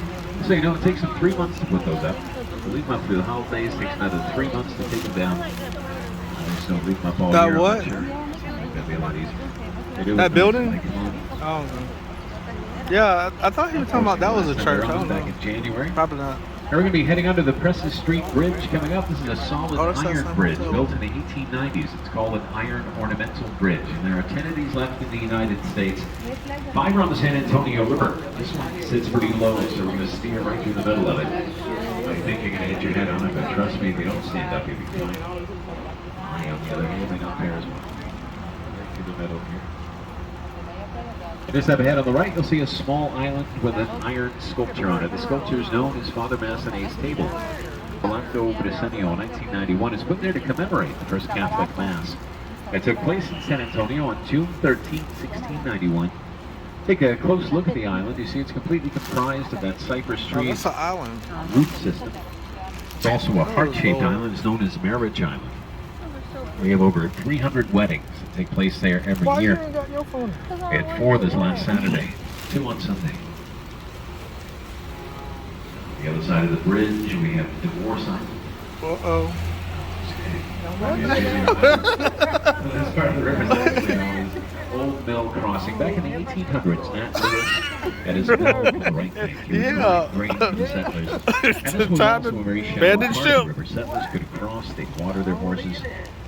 So you know it takes them 3 months to put those up. To leave them up through the holidays takes another 3 months to take them down. They just don't leave them up all That year. I'm what? not sure. That'd be a lot easier. They do That it building? like, come on. Oh, yeah, I thought he was talking about that was a church. I don't Back know. in January. Probably not. Now we're going to be heading under the Presses Street Bridge coming up. This is a solid Oh, that's iron that bridge same built in the 1890s. It's called an iron ornamental bridge, and there are 10 of these left in the United States. 5 are on the San Antonio River. This one sits pretty low, so we're going to steer right through the middle of it. I think you're going to hit your head on it, but trust me, if you don't stand up, you'll be fine. Eye on the other hand, may not bear as well. Right through the middle here. Just up ahead on the right, you'll see a small island with an iron sculpture on it. The sculpture is known as Father Massenet's Table. Blanco Decenio in 1991 is put there to commemorate the first Catholic Mass. It took place in San Antonio on June 13, 1691. Take a close look at the island. You see it's completely comprised of that cypress tree That's an island. root system. It's also a heart-shaped island. It's known as Marriage Island. We have over 300 weddings that take place there every Why year. you ain't got your phone? We had 4 this last Saturday, 2 on Sunday. The other side of the bridge, we have Divorce Island. Uh-oh. That's part of the river known as Old Mill Crossing. Back in the 1800s, that is now the right thing. Yeah. Grain for the settlers. And this was Time also to a very shallow abandon part ship. of the river. Settlers could cross, they'd water their horses.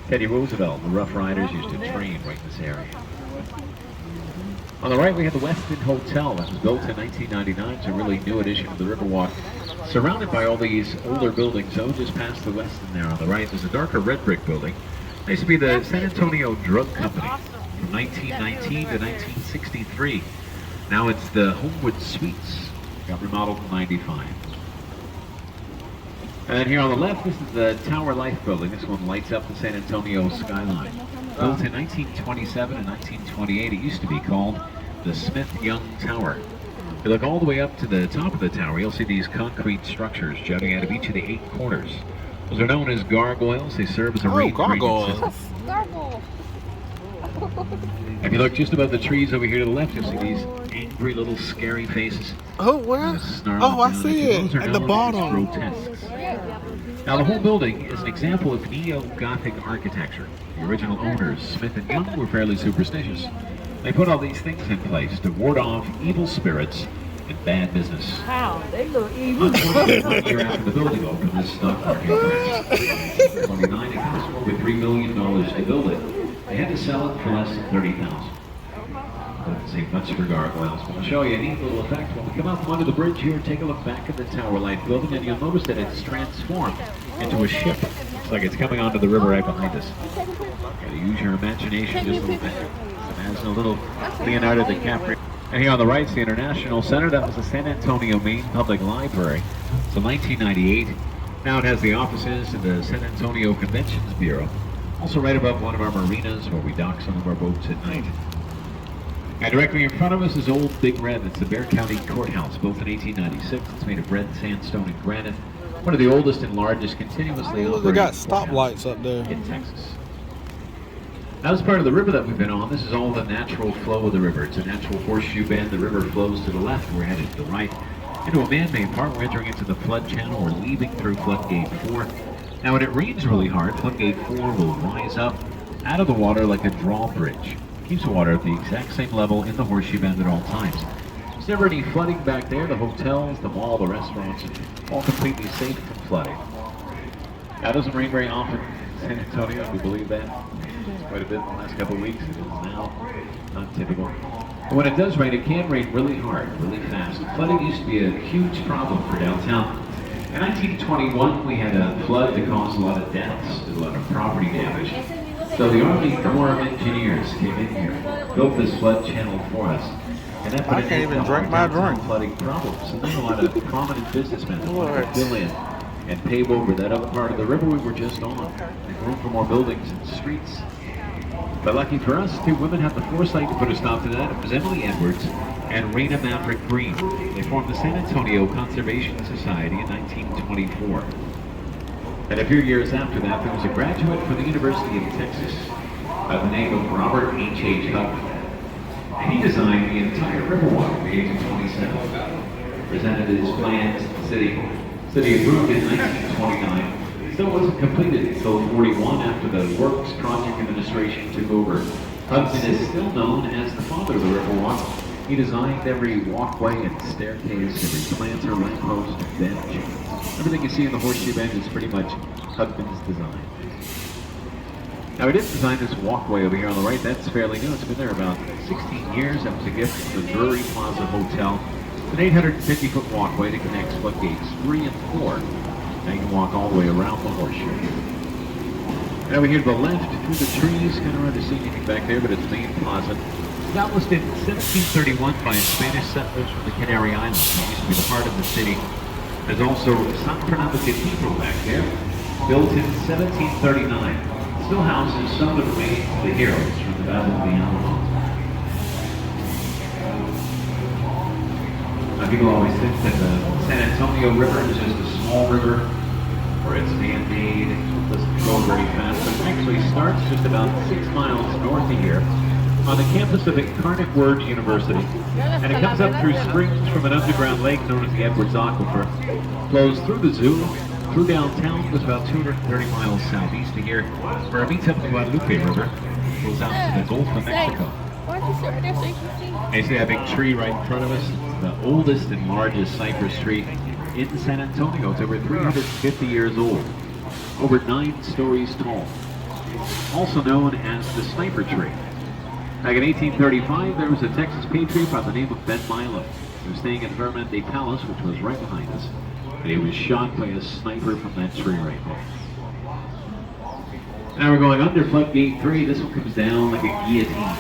Teddy Roosevelt, the Rough Riders, used to train right in this area. On the right, we have the Westin Hotel. That was built in 1999. It's a really new addition to the Riverwalk. Surrounded by all these older buildings, so just past the Westin there on the right, there's a darker red brick building. It used to be the San Antonio Drug Company from 1919 to 1963. Now it's the Homewood Suites. Got remodeled in 95. And here on the left, this is the Tower Life building. This one lights up the San Antonio skyline. Built in 1927 and 1928, it used to be called the Smith-Young Tower. If you look all the way up to the top of the tower, you'll see these concrete structures jutting out of each of the 8 corners. Those are known as gargoyles. They serve as a rain system. Gargoyle. If you look just above the trees over here to the left, you'll see these angry little scary faces. Oh, where? Snarling Oh, I down see at you. it. Those are At the known bottom. as grotesques. Now, the whole building is an example of neo-Gothic architecture. The original owners, Smith and Young, were fairly superstitious. They put all these things in place to ward off evil spirits and bad business. Wow, they look evil. Unfortunately, 1 year after the building opened, this stock market crashed. 29, it cost over $3 million to build it. They had to sell it for less than $30,000. Doesn't seem much for gargoyles, but I'll show you a neat little effect. When we come out from under the bridge here, take a look back at the Tower Life building, and you'll notice that it's transformed into a ship. Looks like it's coming onto the river right behind us. Gotta use your imagination just a little bit. Imagine a little Leonardo DiCaprio. And here on the right is the International Center. That was the San Antonio Main Public Library. So 1998. Now it has the offices of the San Antonio Conventions Bureau. Also right above one of our marinas where we dock some of our boats at night. And directly in front of us is Old Big Red. It's the Bexar County Courthouse, built in 1896. It's made of red sandstone and granite. One of the oldest and largest continuously Oh, operating they got courthouses stoplights up there. in Texas. Now, as part of the river that we've been on, this is all the natural flow of the river. It's a natural horseshoe bend. The river flows to the left. We're headed to the right. Into a man-made part, we're entering into the flood channel. We're leaving through floodgate 4. Now, when it rains really hard, floodgate 4 will rise up out of the water like a drawbridge. Keeps the water at the exact same level in the horseshoe bend at all times. There's never any flooding back there. The hotels, the mall, the restaurants, all completely safe from flooding. Now, it doesn't rain very often in San Antonio, if you believe that. Quite a bit in the last couple of weeks. It is now not typical. But when it does rain, it can rain really hard, really fast. Flooding used to be a huge problem for downtown. In 1921, we had a flood that caused a lot of deaths, a lot of property damage. So the Army Corps of Engineers came in here, built this flood channel for us. And that put I an can't end even to our drink my downtown drink. flooding problems. And there's a lot of prominent businessmen that wanted to fill in and pave over that other part of the river we were just on. Make room for more buildings and streets. But lucky for us, 2 women had the foresight to put a stop to that. It was Emily Edwards and Raina Maverick Green. They formed the San Antonio Conservation Society in 1924. And a few years after that, there was a graduate from the University of Texas by the name of Robert H. Huck. And he designed the entire Riverwalk at the age of 27. Presented his plans to the city. City approved it in 1929. Still wasn't completed until 41 after the Works Project Administration took over. Hudson is still known as the father of the Riverwalk. He designed every walkway and staircase, every planter, lamppost, and bench. Everything you see in the horseshoe bend is pretty much Hudman's design. Now, we didn't design this walkway over here on the right. That's fairly new. It's been there about 16 years. That was a gift from the Drury Plaza Hotel. It's an 850-foot walkway that connects floodgates 3 and 4. Now you can walk all the way around the horseshoe. And over here to the left, through the trees, kind of hard to see anything back there, but it's the main plaza. Established in 1731 by Spanish settlers from the Canary Islands. It used to be the heart of the city. There's also San Fernando Cathedral back there, built in 1739. It still houses some of the remains of the heroes from the Battle of the Alamo. Now, people always think that the San Antonio River is just a small river, or it's man-made, it doesn't go very fast, but it actually starts just about 6 miles north of here, on the campus of Incarnate Word University, and it comes up through springs from an underground lake known as the Edwards Aquifer, flows through the zoo, through downtown, goes about 230 miles southeast of here, where it meets up with the Guadalupe River, goes out to the Gulf of Mexico. And you see that big tree right in front of us? It's the oldest and largest cypress tree in San Antonio. It's over 350 years old, over 9 stories tall, also known as the sniper tree. Back in 1835, there was a Texas patriot by the name of Ben Milo. He was staying at Vermont Palace, which was right behind us, and he was shot by a sniper from that tree right there. Now we're going under floodgate 3. This one comes down like a guillotine.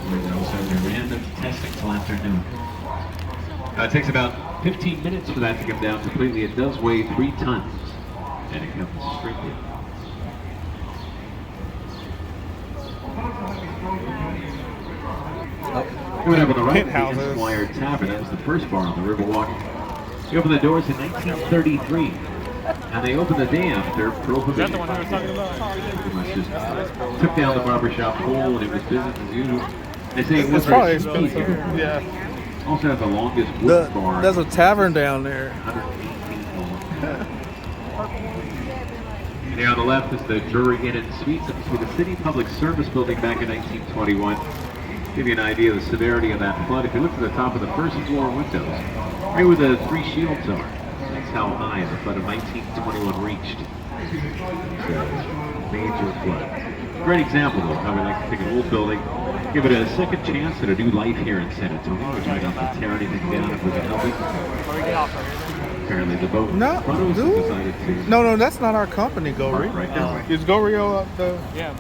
We're going to also have random testing till afternoon. It takes about 15 minutes for that to come down completely. It does weigh 3 tons, and it comes straight in. Coming up on the right, the Esquire Tavern. That was the first bar on the Riverwalk. They opened the doors in 1933, and they opened the day after Prohibition. Is that the one we were talking about? Pretty much just took down the barbershop pole, and it was business as usual. They say it was probably expensive. Yeah. Also has the longest wood bar. There's a tavern down there. 118 long. And here on the left is the Drury Inn and Suites. It was the City Public Service Building back in 1921. Give you an idea of the severity of that flood. If you look at the top of the first floor windows, right where the 3 shields are, that's how high the flood of 1921 reached. It's a major flood. Great example though, how we like to take an old building, give it a second chance at a new life here in San Antonio. We try not to tear anything down if we can help it. Apparently the boat in front of us decided to... No, that's not our company, Goree. Right there. Is Goree the... Yeah.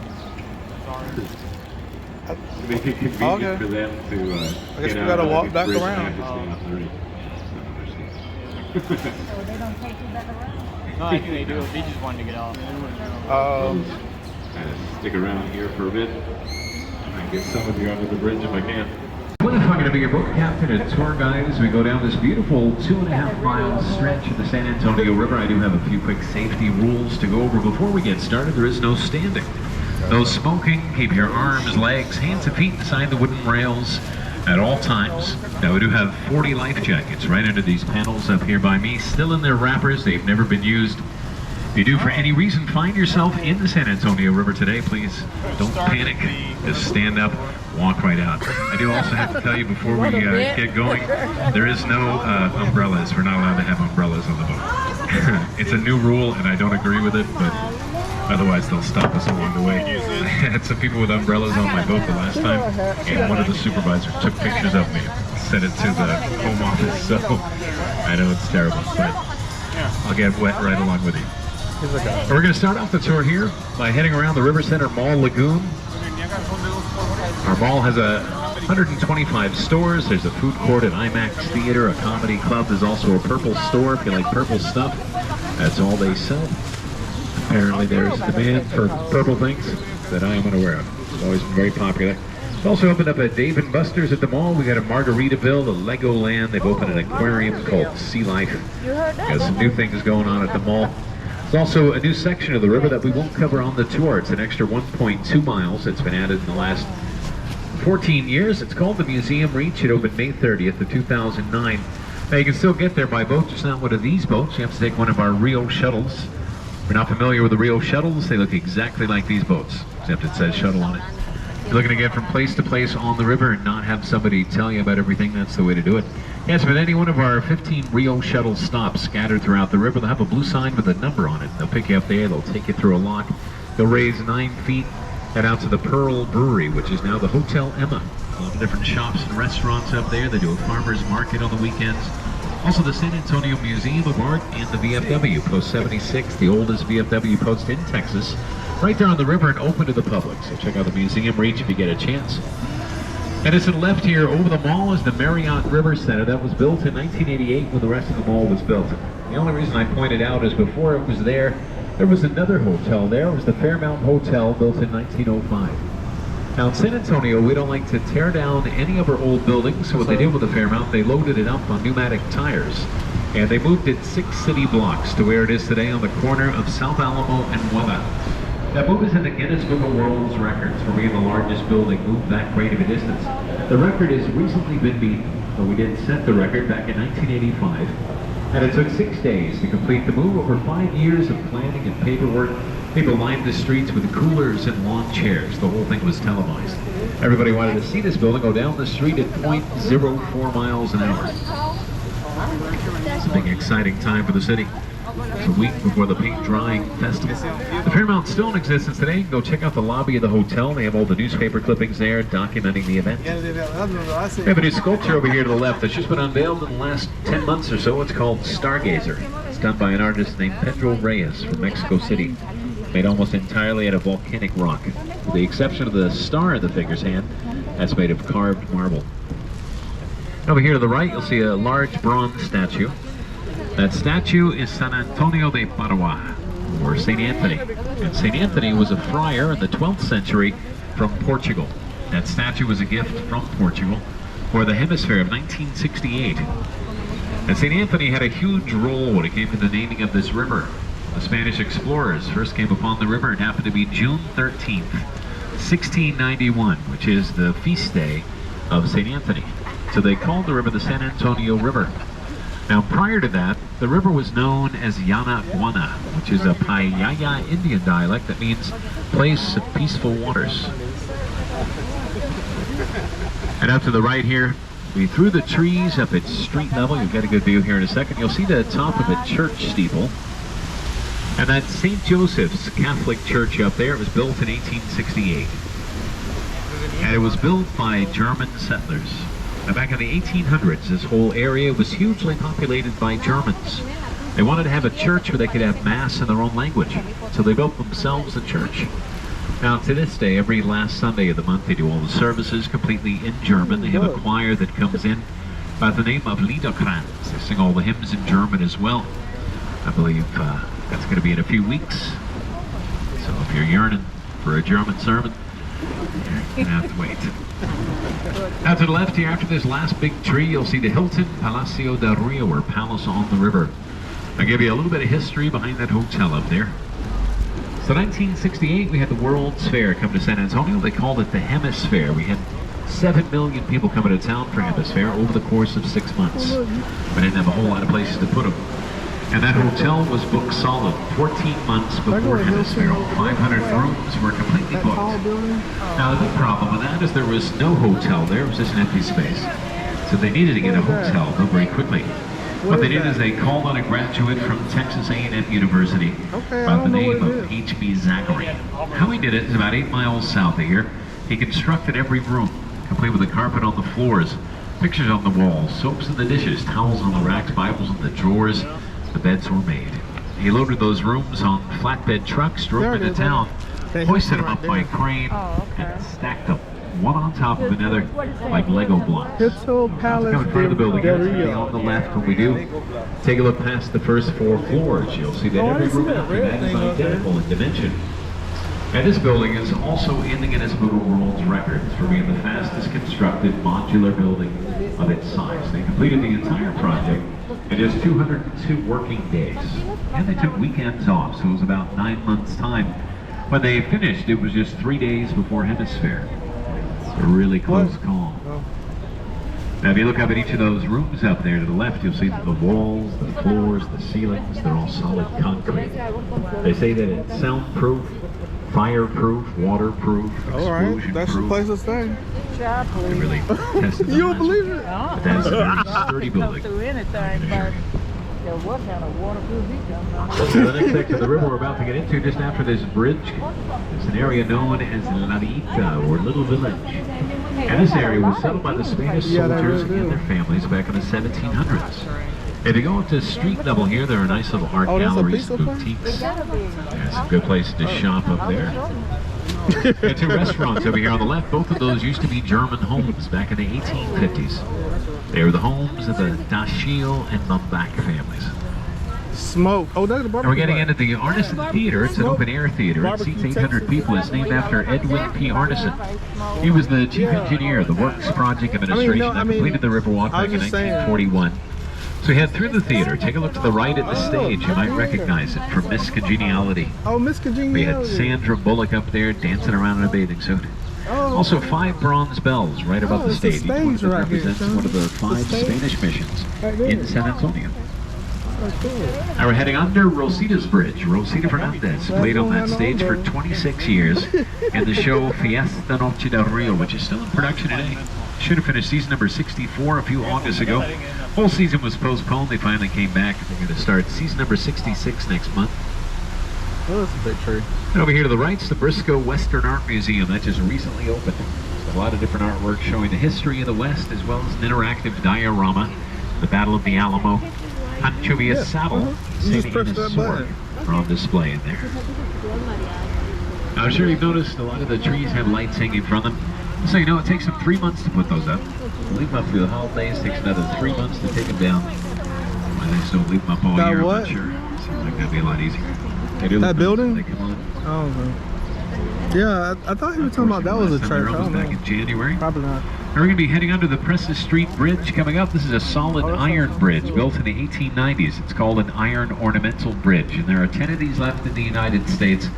To make it convenient for them to I guess we gotta walk back around. So they don't take you back around? No, I think they do. They just wanted to get off. Stick around here for a bit. I get some of you under the bridge if I can. What if I'm going to be your boat captain and tour guide as we go down this beautiful 2.5 mile stretch of the San Antonio River? I do have a few quick safety rules to go over before we get started. There is no standing. No smoking. Keep your arms, legs, hands and feet inside the wooden rails at all times. Now we do have 40 life jackets right under these panels up here by me, still in their wrappers. They've never been used. If you do for any reason find yourself in the San Antonio River today, please don't panic. Just stand up, walk right out. I do also have to tell you before we get going, there is no umbrellas. We're not allowed to have umbrellas on the boat. It's a new rule and I don't agree with it, but otherwise they'll stop us along the way. I had some people with umbrellas on my boat the last time, and one of the supervisors took pictures of me and sent it to the home office, so I know it's terrible, but I'll get wet right along with you. We're going to start off the tour here by heading around the RiverCenter Mall Lagoon. Our mall has 125 stores. There's a food court, an IMAX theater, a comedy club. There's also a purple store if you like purple stuff. That's all they sell. Apparently there's demand for purple things that I am unaware of. It's always been very popular. We've also opened up a Dave & Buster's at the mall. We got a Margaritaville, a Legoland. They've opened an aquarium called Sea Life. Got some new things going on at the mall. There's also a new section of the river that we won't cover on the tour. It's an extra 1.2 miles. It's been added in the last 14 years. It's called the Museum Reach. It opened May 30th of 2009. Now you can still get there by boat, just not one of these boats. You have to take one of our Rio shuttles. If you're not familiar with the Rio shuttles, they look exactly like these boats, except it says shuttle on it. If you're looking to get from place to place on the river and not have somebody tell you about everything, that's the way to do it. Yes, but any one of our 15 Rio shuttle stops scattered throughout the river, they'll have a blue sign with a number on it. They'll pick you up there, they'll take you through a lock. They'll raise 9 feet, head out to the Pearl Brewery, which is now the Hotel Emma. A lot of different shops and restaurants up there. They do a farmer's market on the weekends. Also the San Antonio Museum of Art and the VFW, Post 76, the oldest VFW post in Texas, right there on the river and open to the public. So check out the museum reach if you get a chance. And to the left here, over the mall, is the Marriott RiverCenter that was built in 1988 when the rest of the mall was built. The only reason I pointed out is before it was there was another hotel there. It was the Fairmount Hotel, built in 1905. Now in San Antonio, we don't like to tear down any of our old buildings, so what they did with the Fairmount, they loaded it up on pneumatic tires. And they moved it 6 city blocks to where it is today on the corner of South Alamo and Wella. That move is in the Guinness Book of World Records for being the largest building moved that great of a distance. The record has recently been beaten, but we did set the record back in 1985. And it took 6 days to complete the move. Over 5 years of planning and paperwork. People lined the streets with coolers and lawn chairs. The whole thing was televised. Everybody wanted to see this building go down the street at 0.04 miles an hour. It's a big exciting time for the city. It's a week before the paint drying festival. The Fairmount's still in existence today. Go check out the lobby of the hotel. They have all the newspaper clippings there documenting the event. We have a new sculpture over here to the left that's just been unveiled in the last 10 months or so. It's called Stargazer. It's done by an artist named Pedro Reyes from Mexico City. Made almost entirely out of volcanic rock. With the exception of the star in the figure's hand, that's made of carved marble. Over here to the right, you'll see a large bronze statue. That statue is San Antonio de Padua, or St. Anthony. And St. Anthony was a friar in the 12th century from Portugal. That statue was a gift from Portugal for the hemisphere of 1968. And St. Anthony had a huge role when it came to the naming of this river. The Spanish explorers first came upon the river. It happened to be June 13th, 1691, which is the feast day of St. Anthony. So they called the river the San Antonio River. Now, prior to that, the river was known as Yanaguana, which is a Payaya Indian dialect that means place of peaceful waters. And up to the right here, through the trees up at street level, you'll get a good view here in a second. You'll see the top of a church steeple. And that's St. Joseph's Catholic Church up there. It was built in 1868. And it was built by German settlers. Now, back in the 1800s, this whole area was hugely populated by Germans. They wanted to have a church where they could have mass in their own language, so they built themselves a church. Now, to this day, every last Sunday of the month, they do all the services completely in German. They have a choir that comes in by the name of Liederkranz. They sing all the hymns in German as well. I believe that's going to be in a few weeks. So if you're yearning for a German sermon, you're going to have to wait. Now to the left here, after this last big tree, you'll see the Hilton Palacio del Rio, or Palace on the River. I'll give you a little bit of history behind that hotel up there. So 1968, we had the World's Fair come to San Antonio. They called it the Hemisphere. We had 7 million people coming to town for Hemisphere over the course of 6 months. We didn't have a whole lot of places to put them. And that hotel was booked solid 14 months before Hemisphere. 500 rooms were completely booked. Now the big problem with that is there was no hotel there. It was just an empty space. So they needed to get a hotel built very quickly. What they did is they called on a graduate from Texas A&M University by the name of H.B. Zachary. How he did it is about 8 miles south of here. He constructed every room, complete with a carpet on the floors, pictures on the walls, soaps in the dishes, towels on the racks, Bibles in the drawers. The beds were made. He loaded those rooms on flatbed trucks, drove into town, hoisted them up by crane, and stacked them one on top of another like Lego blocks. Hilton Palace Come in front of the building. It's going to be on the left when we do. Take a look past the first 4 floors. You'll see that every room after that is identical in dimension. And this building is also in the Guinness Book of World Records for being the fastest constructed modular building of its size. They completed the entire project in just 202 working days. And they took weekends off, so it was about 9 months' time. When they finished, it was just 3 days before Hemisphere. It's a really close call. Now if you look up at each of those rooms up there to the left, you'll see that the walls, the floors, the ceilings, they're all solid concrete. They say that it's soundproof, fireproof, waterproof, explosion-proof. That's the place to stay. They really tested You don't believe it? But that's a very sturdy building. What kind of waterproof he comes So the next section of the river we're about to get into, just after this bridge, is an area known as La Villita, or Little Village. And this area was settled by the Spanish soldiers and their families back in the 1700s. If you go up to street level here, there are nice little art Oh, that's a galleries and pizza place? boutiques. There's a good place to shop up there. There are two restaurants over here on the left. Both of those used to be German homes back in the 1850s. They were the homes of the Dashiell and Mumbach families. Smoke. Oh, that's the barbecue. And we're getting bar. into the Arneson Theater. It's an open-air theater. It seats 800 people. It's named after Edwin P. Arneson. He was the chief engineer of the Works Project Administration that completed the Riverwalk back in 1941. So head through the theater. Take a look to the right at the stage. You might recognize it from Miss Congeniality. Oh, Miss Congeniality. We had Sandra Bullock up there dancing around in a bathing suit. Oh. Also 5 bronze bells right above the it's the stage. Each one of them right here, represents son. one of the 5 Spanish missions Right there. in San Antonio. Oh, cool. Now we're heading under Rosita's Bridge. Rosita Fernandez played on that stage for 26 years in the show Fiesta Noche del Rio, which is still in production today. Should have finished season number 64 a few August ago. Whole season was postponed. They finally came back. They're going to start season number 66 next month. Oh, that's a big tree. And over here to the right is the Briscoe Western Art Museum. That just recently opened. There's a lot of different artwork showing the history of the West, as well as an interactive diorama, the Battle of the Alamo, Pancho Villa's saddle, You just St. press Anna's that sword button. are on display in there. I'm sure you've noticed a lot of the trees have lights hanging from them. So you know, it takes them 3 months to put those up. Leave them up through the holidays. Takes another 3 months to take them down. Why they just don't leave them up all That year, what? I'm not sure. Seems like that'd be a lot easier. They do That look nice building? when they come on. Oh, okay. Yeah, I thought he was talking about that was a Last time church. they I were don't back know. in January. Probably not. We're going to be heading under the Presses Street Bridge coming up. This is a solid iron bridge built in the 1890s. It's called an iron ornamental bridge, and there are 10 of these left in the United States.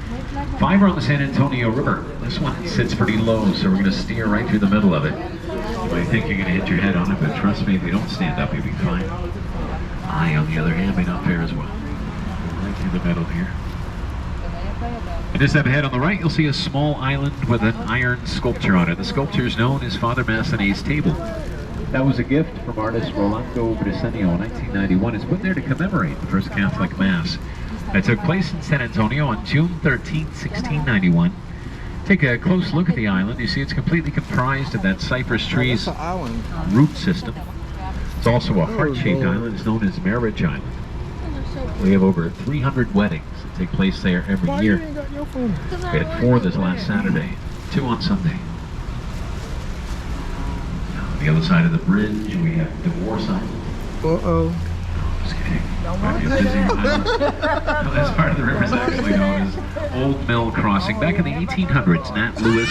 5 are on the San Antonio River. This one sits pretty low, so we're going to steer right through the middle of it. You might think you're going to hit your head on it, but trust me, if you don't stand up, you'll be fine. I, on the other hand, may not fare as well. Right through the middle here. And just up ahead on the right, you'll see a small island with an iron sculpture on it. The sculpture is known as Father Massenet's Table. That was a gift from artist Rolando Briceño in 1991. It's put there to commemorate the first Catholic Mass. That took place in San Antonio on June 13, 1691. Take a close look at the island. You see it's completely comprised of that cypress tree's That's an island. root system. It's also a heart-shaped island. It's known as Marriage Island. We have over 300 weddings that take place there every Why year. you ain't got your phone? We had 4 this last Saturday, 2 on Sunday. On the other side of the bridge, we have Divorce Island. Uh-oh. Just kidding. Might be a busy island. No, that's part of the river is actually known as Old Mill Crossing. Back in the 1800s, Nat Lewis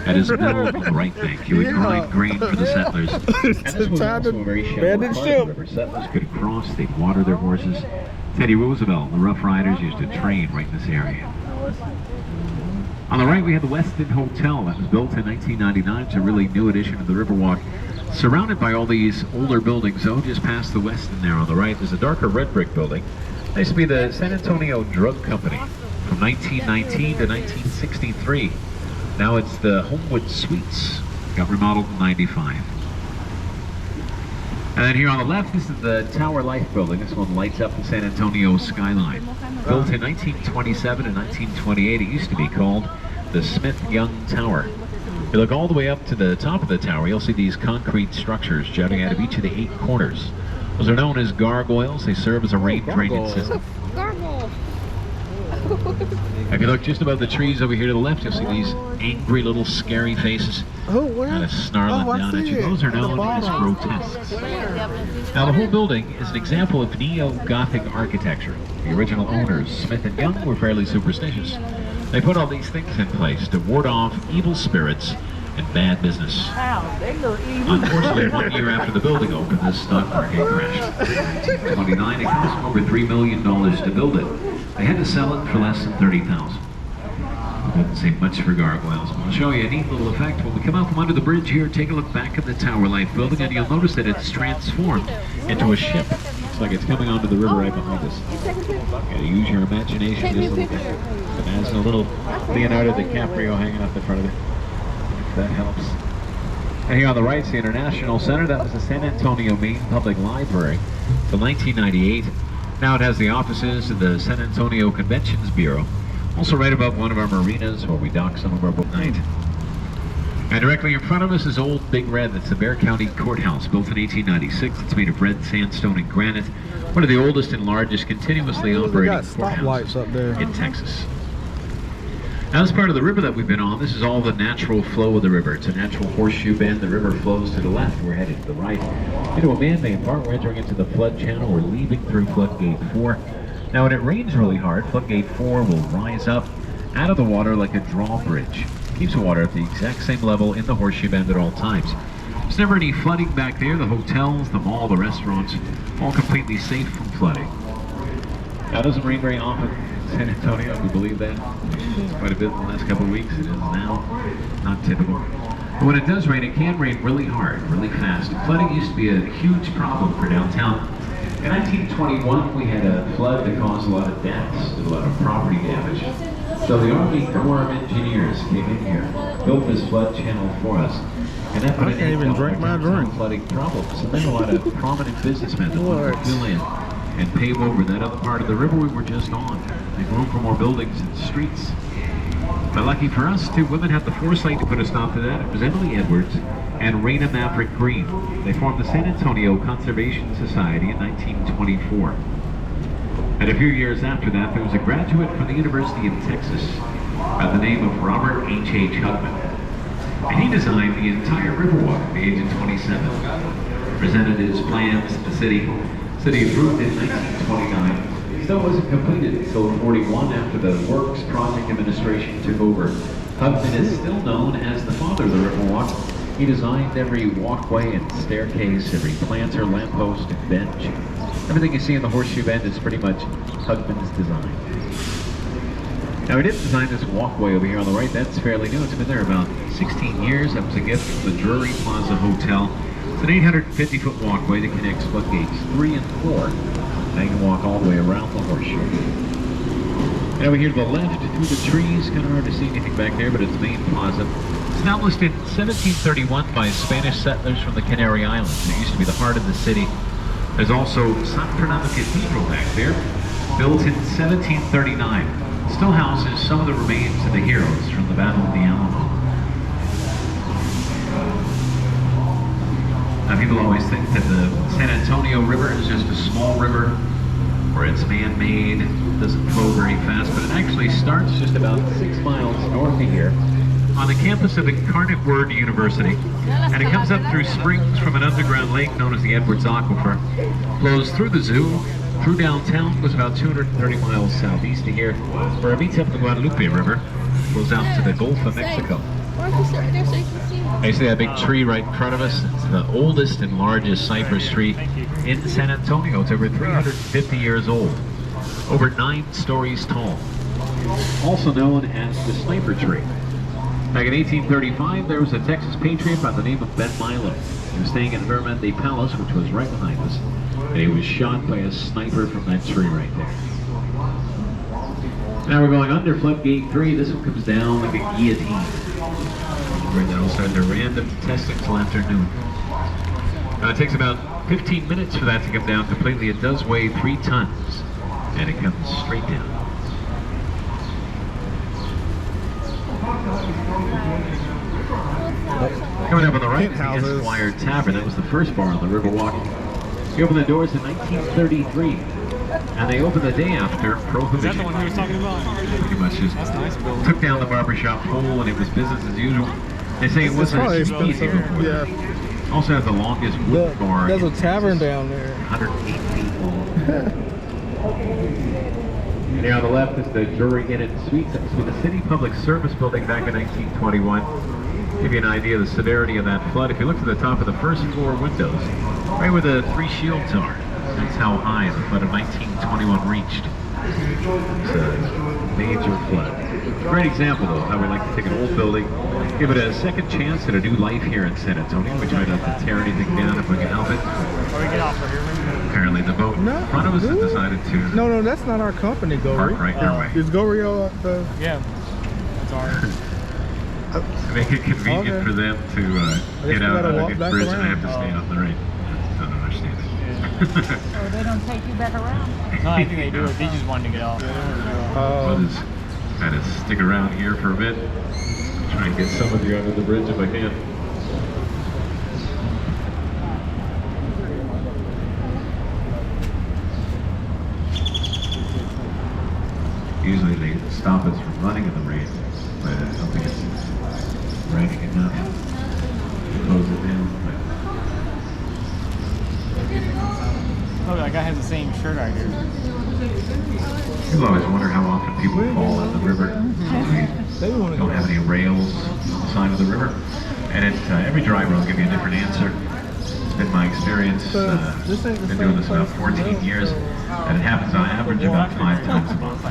had his mill on the right bank. He would grind grain for the settlers. And this was also a very shallow part of the river. Settlers could cross, they'd water their horses. Teddy Roosevelt, the Rough Riders, used to train right in this area. On the right, we have the West End Hotel that was built in 1999. It's a really new addition to the Riverwalk. Surrounded by all these older buildings, though, just past the Westin there on the right, there's a darker red brick building. That used to be the San Antonio Drug Company from 1919 to 1963. Now it's the Homewood Suites. Got remodeled in 95. And then here on the left, this is the Tower Life building. This one lights up the San Antonio skyline. Built in 1927 and 1928, it used to be called the Smith-Young Tower. If you look all the way up to the top of the tower, you'll see these concrete structures jutting out of each of the 8 corners. Those are known as gargoyles. They serve as a rain drainage system. If you look just above the trees over here to the left, you'll see these angry little scary faces kind of snarling down at you. Those are known as grotesques. Now the whole building is an example of neo-Gothic architecture. The original owners, Smith and Young, were fairly superstitious. They put all these things in place to ward off evil spirits and bad business. Unfortunately, 1 year after the building opened, the stock market crashed. In 1929, it cost them over $3 million to build it. They had to sell it for less than $30,000. Doesn't seem much for gargoyles. I'll show you a neat little effect. When we come out from under the bridge here, take a look back at the Tower Life building, and you'll notice that it's transformed into a ship. Looks like it's coming onto the river right behind us. Gotta use your imagination just a little bit. Imagine a little Leonardo DiCaprio hanging up in front of it. If that helps. And here on the right is the International Center. That was the San Antonio Main Public Library till 1998. Now it has the offices of the San Antonio Conventions Bureau. Also right above one of our marinas where we dock some of our boat night. And directly in front of us is Old Big Red. That's the Bexar County Courthouse, built in 1896. It's made of red sandstone and granite. One of the oldest and largest continuously operating courthouses up there in Texas. Now, this part of the river that we've been on, this is all the natural flow of the river. It's a natural horseshoe bend. The river flows to the left. We're headed to the right into a man-made part. We're entering into the flood channel. We're leaving through floodgate 4. Now, when it rains really hard, floodgate 4 will rise up out of the water like a drawbridge. Keeps the water at the exact same level in the horseshoe bend at all times. There's never any flooding back there. The hotels, the mall, the restaurants, all completely safe from flooding. Now, it doesn't rain very often in San Antonio. We believe that. Quite a bit in the last couple of weeks. It is now not typical. But when it does rain, it can rain really hard, really fast. Flooding used to be a huge problem for downtown. In 1921, we had a flood that caused a lot of deaths, a lot of property damage. So the Army Corps of Engineers came in here, built this flood channel for us, and that put an end to our flooding problems. And then a lot of prominent businessmen that wanted to fill in and pave over that other part of the river we were just on. Make room for more buildings and streets. But lucky for us, 2 women had the foresight to put a stop to that. It was Emily Edwards and Raina Maverick Green. They formed the San Antonio Conservation Society in 1924. And a few years after that, there was a graduate from the University of Texas by the name of Robert H.H. Hugman. And he designed the entire Riverwalk at the age of 27. Presented his plans to the city. The city approved it in 1929. Still wasn't completed until 41 after the Works Project Administration took over. Hugman is still known as the father of the Riverwalk. He designed every walkway and staircase, every planter, lamppost, and bench. Everything you see in the horseshoe bend is pretty much Hugman's design. Now, he didn't design this walkway over here on the right. That's fairly new. It's been there about 16 years. That was a gift from the Drury Plaza Hotel. It's an 850-foot walkway that connects floodgates 3 and 4. Now you can walk all the way around the horseshoe. And over here to the left, through the trees, kind of hard to see anything back there, but it's the main plaza. Established in 1731 by Spanish settlers from the Canary Islands. It used to be the heart of the city. There's also San Fernando Cathedral back there, built in 1739. It still houses some of the remains of the heroes from the Battle of the Alamo. Now, people always think that the San Antonio River is just a small river, or it's man-made, doesn't flow very fast, but it actually starts just about 6 miles north of here on the campus of Incarnate Word University, and it comes up through springs from an underground lake known as the Edwards Aquifer, flows through the zoo, through downtown, goes about 230 miles southeast of here, where it meets up the Guadalupe River, goes out to the Gulf of Mexico. I see that big tree right in front of us. It's the oldest and largest cypress tree in San Antonio. It's over 350 years old, over 9 stories tall. Also known as the sniper tree. Back in 1835, there was a Texas patriot by the name of Ben Milo. He was staying at the Vermont Palace, which was right behind us, and he was shot by a sniper from that tree right there. Now we're going under floodgate 3. This one comes down like a guillotine. Where they'll start their random testing till afternoon. It takes about 15 minutes for that to come down completely. It does weigh 3 tons, and it comes straight down. Coming up on the right is the Esquire Tavern. That was the first bar on the Riverwalk. They opened the doors in 1933, and they opened the day after Prohibition. Is that the one he was talking about? Pretty much just took down the barbershop pole, and it was business as usual. They say it wasn't as easy before. Yeah. Also has the longest wood bar. There's a tavern down there. 108 feet long. And here on the left is the Drury Inn and Suites. That was the City Public Service Building back in 1921. Give you an idea of the severity of that flood. If you look to the top of the first floor windows, right where the 3 shields are, that's how high the flood of 1921 reached. It's a major flood. Great example, though, of how we like to take an old building, give it a second chance at a new life here in San Antonio. We try not to tear anything down if we can help it. Or we get off of here. Apparently the boat in front of us has decided to No, that's not our company, Gory. park right their way. Is Gory the... Yeah, that's ours. To make it convenient for them to get out on a good bridge and have to stay on the right. Don't understand it. Oh, they don't take you back around? No, I think they do. They just wanted to get off. We'll just kind of stick around here for a bit. Try and get some of you under the bridge if I can. Usually they stop us from running in the rain, but I don't think it's raining enough to close it down. Oh, that guy has the same shirt right here. People always wonder how often people fall in the river. We don't have any rails on the side of the river. And every driver will give you a different answer. It's been my experience. Been doing this about 14 years. And it happens on average about 5 times a month.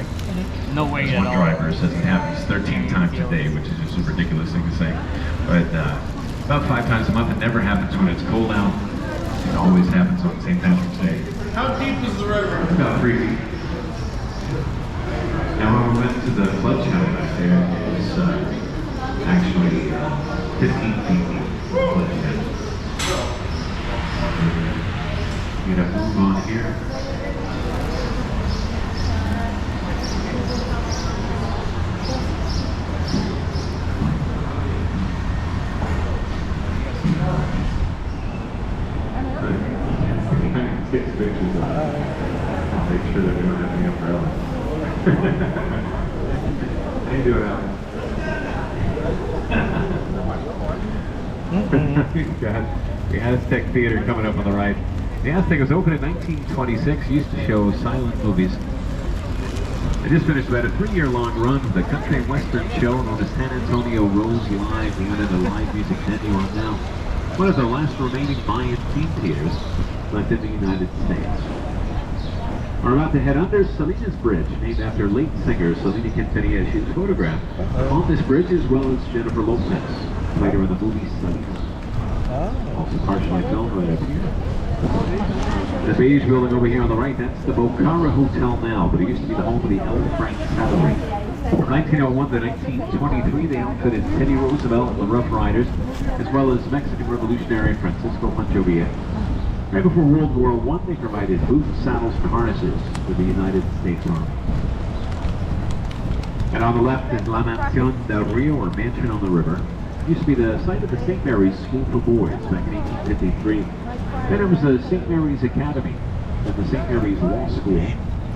No way at One all. driver says it happens 13 times a day, which is just a ridiculous thing to say. But about 5 times a month. It never happens when it's cold out. It always happens on St. Patrick's Day. How deep is the river? It's about 3 feet. Now when we went to the flood channel back there, it was actually 15 feet deep. Flood channel. We're gonna move on here. Take pictures of it. I'll make sure that we don't have any umbrella. How you doing, Alan? The Aztec Theater coming up on the right. The Aztec was opened in 1926, used to show silent movies. They just finished about a 3-year-long run of the country and western show known as San Antonio Rose Live, the unit of live music venue on now. One of the last remaining Mayan theme theaters left in the United States. We're about to head under Salinas Bridge, named after late singer Selena Quintanilla. She's photographed on this bridge, as well as Jennifer Lopez, later in the movie Salinas. Also partially filmed right up here. The beige building over here on the right, that's the Bocara Hotel now, but it used to be the home of the L. Frank Cavalry. From 1901 to 1923, they outfitted Teddy Roosevelt and the Rough Riders, as well as Mexican Revolutionary Francisco Pancho Villa. Right before World War I, they provided boots, saddles, and harnesses for the United States Army. And on the left is La Mansión del Rio, or Mansion on the River. It used to be the site of the St. Mary's School for Boys back in 1853. Then it was the St. Mary's Academy and the St. Mary's Law School.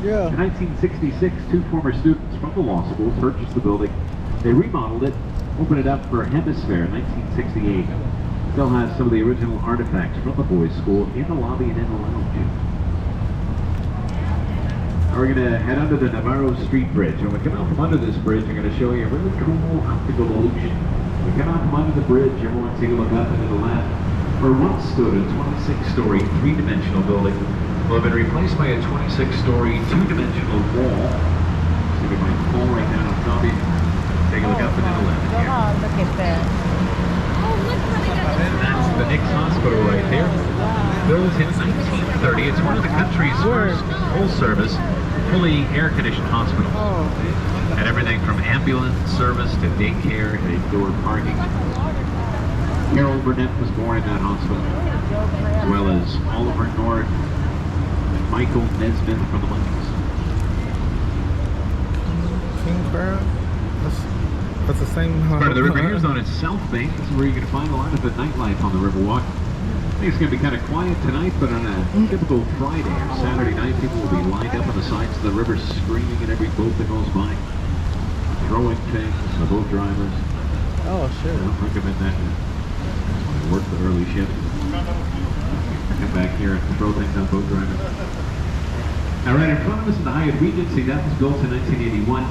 In 1966, 2 former students from the law school purchased the building. They remodeled it, opened it up for Hemisphere in 1968. Still has some of the original artifacts from the boys' school in the lobby and in the lounge. Now we're going to head under the Navarro Street Bridge. And when we come out from under this bridge, I'm going to show you a really cool optical illusion. When we come out from under the bridge, everyone take a look up and to the left. Where once stood a 26-story, 3-dimensional building will have been replaced by a 26-story, 2-dimensional wall. So we might fall right down on top of you. Take a look up and to the left here. Oh, look at that. That's the Nick's Hospital right there. Built in 1930. It's one of the country's first full-service, fully air-conditioned hospitals. And everything from ambulance service to daycare to indoor parking. Harold Burnett was born in that hospital, as well as Oliver North and Michael Nesmith from the Monkees. King Crab? That's the same. Part of the river here is on its south bank. This is where you're going to find a lot of the nightlife on the Riverwalk. I think it's going to be kind of quiet tonight, but on a typical Friday or Saturday night, people will be lined up on the sides of the river screaming at every boat that goes by, throwing things, the boat drivers. Oh, shit. I don't recommend that. I work the early shift. Come back here and throw things on boat drivers. Now right in front of us is the Hyatt Regency. That was built in 1981.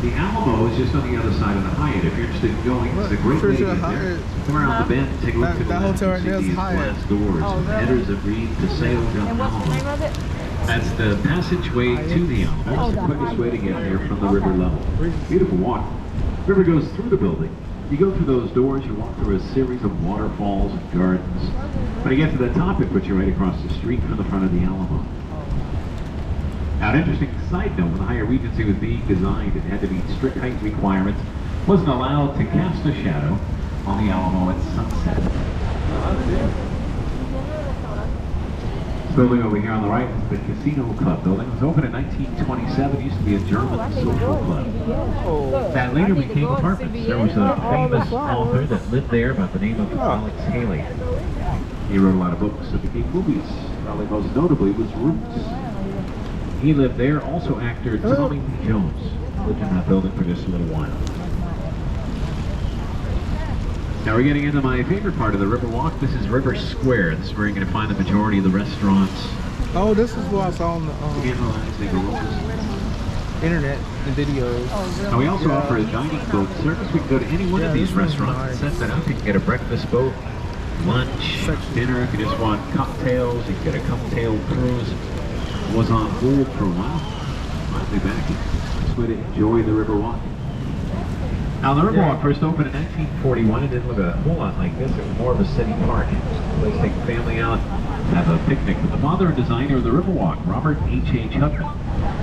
The Alamo is just on the other side of the Hyatt. If you're interested in going, it's a great way to get there. Come around the bend and take a look at the That hotel right there is Hyatt. glass doors. Headers agreed to sail down And what's the name Alamo. of it? That's the passageway to the Alamo. It's the quickest way to get there from the river level. Beautiful walk. River goes through the building. You go through those doors, you walk through a series of waterfalls and gardens. When you get to the top, it puts you right across the street from the front of the Alamo. Now, an interesting side note, when the Hyatt Regency was being designed, it had to meet strict height requirements. Wasn't allowed to cast a shadow on the Alamo at sunset. building over here on the right is the Casino Club building. It was opened in 1927. It used to be a German social club. That later became apartments. There was a famous author that lived there by the name of Alex Haley. He wrote a lot of books that became movies. Probably most notably was Roots. He lived there. Also actor Tommy Lee Jones lived in that building for just a little while. Now we're getting into my favorite part of the Riverwalk. This is River Square. This is where you're going to find the majority of the restaurants. Oh, this is what I saw on the Analyzing the rules. internet and videos. Now we also offer a dining boat service. We can go to any one of these restaurants and set that up. You can get a breakfast boat, lunch, dinner. If you just want cocktails, you can get a cocktail cruise. It was on hold for a while. Finally back. It's a way to enjoy the Riverwalk. Now the Riverwalk first opened in 1941. It didn't look a whole lot like this. It was more of a city park. Let's take the family out, have a picnic. But the father and designer of the Riverwalk, Robert H. Hutman,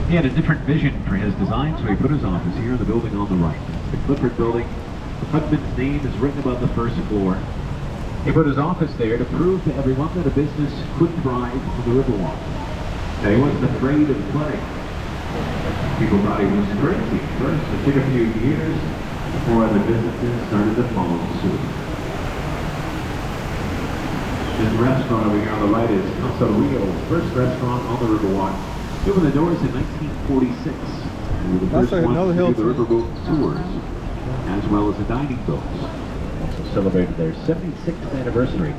he had a different vision for his design, so he put his office here in the building on the right. The Clifford Building. Hutman's name is written above the first floor. He put his office there to prove to everyone that a business could thrive on the Riverwalk. Now he wasn't afraid of flooding. People thought he was crazy first. It took a few years before other businesses started to follow suit. This restaurant over here on the right is Casa Rio's first restaurant on the Riverwalk. They opened the doors in 1946. They were the first ones to do the riverboat tours, as well as the dining boats. Also celebrated their 76th anniversary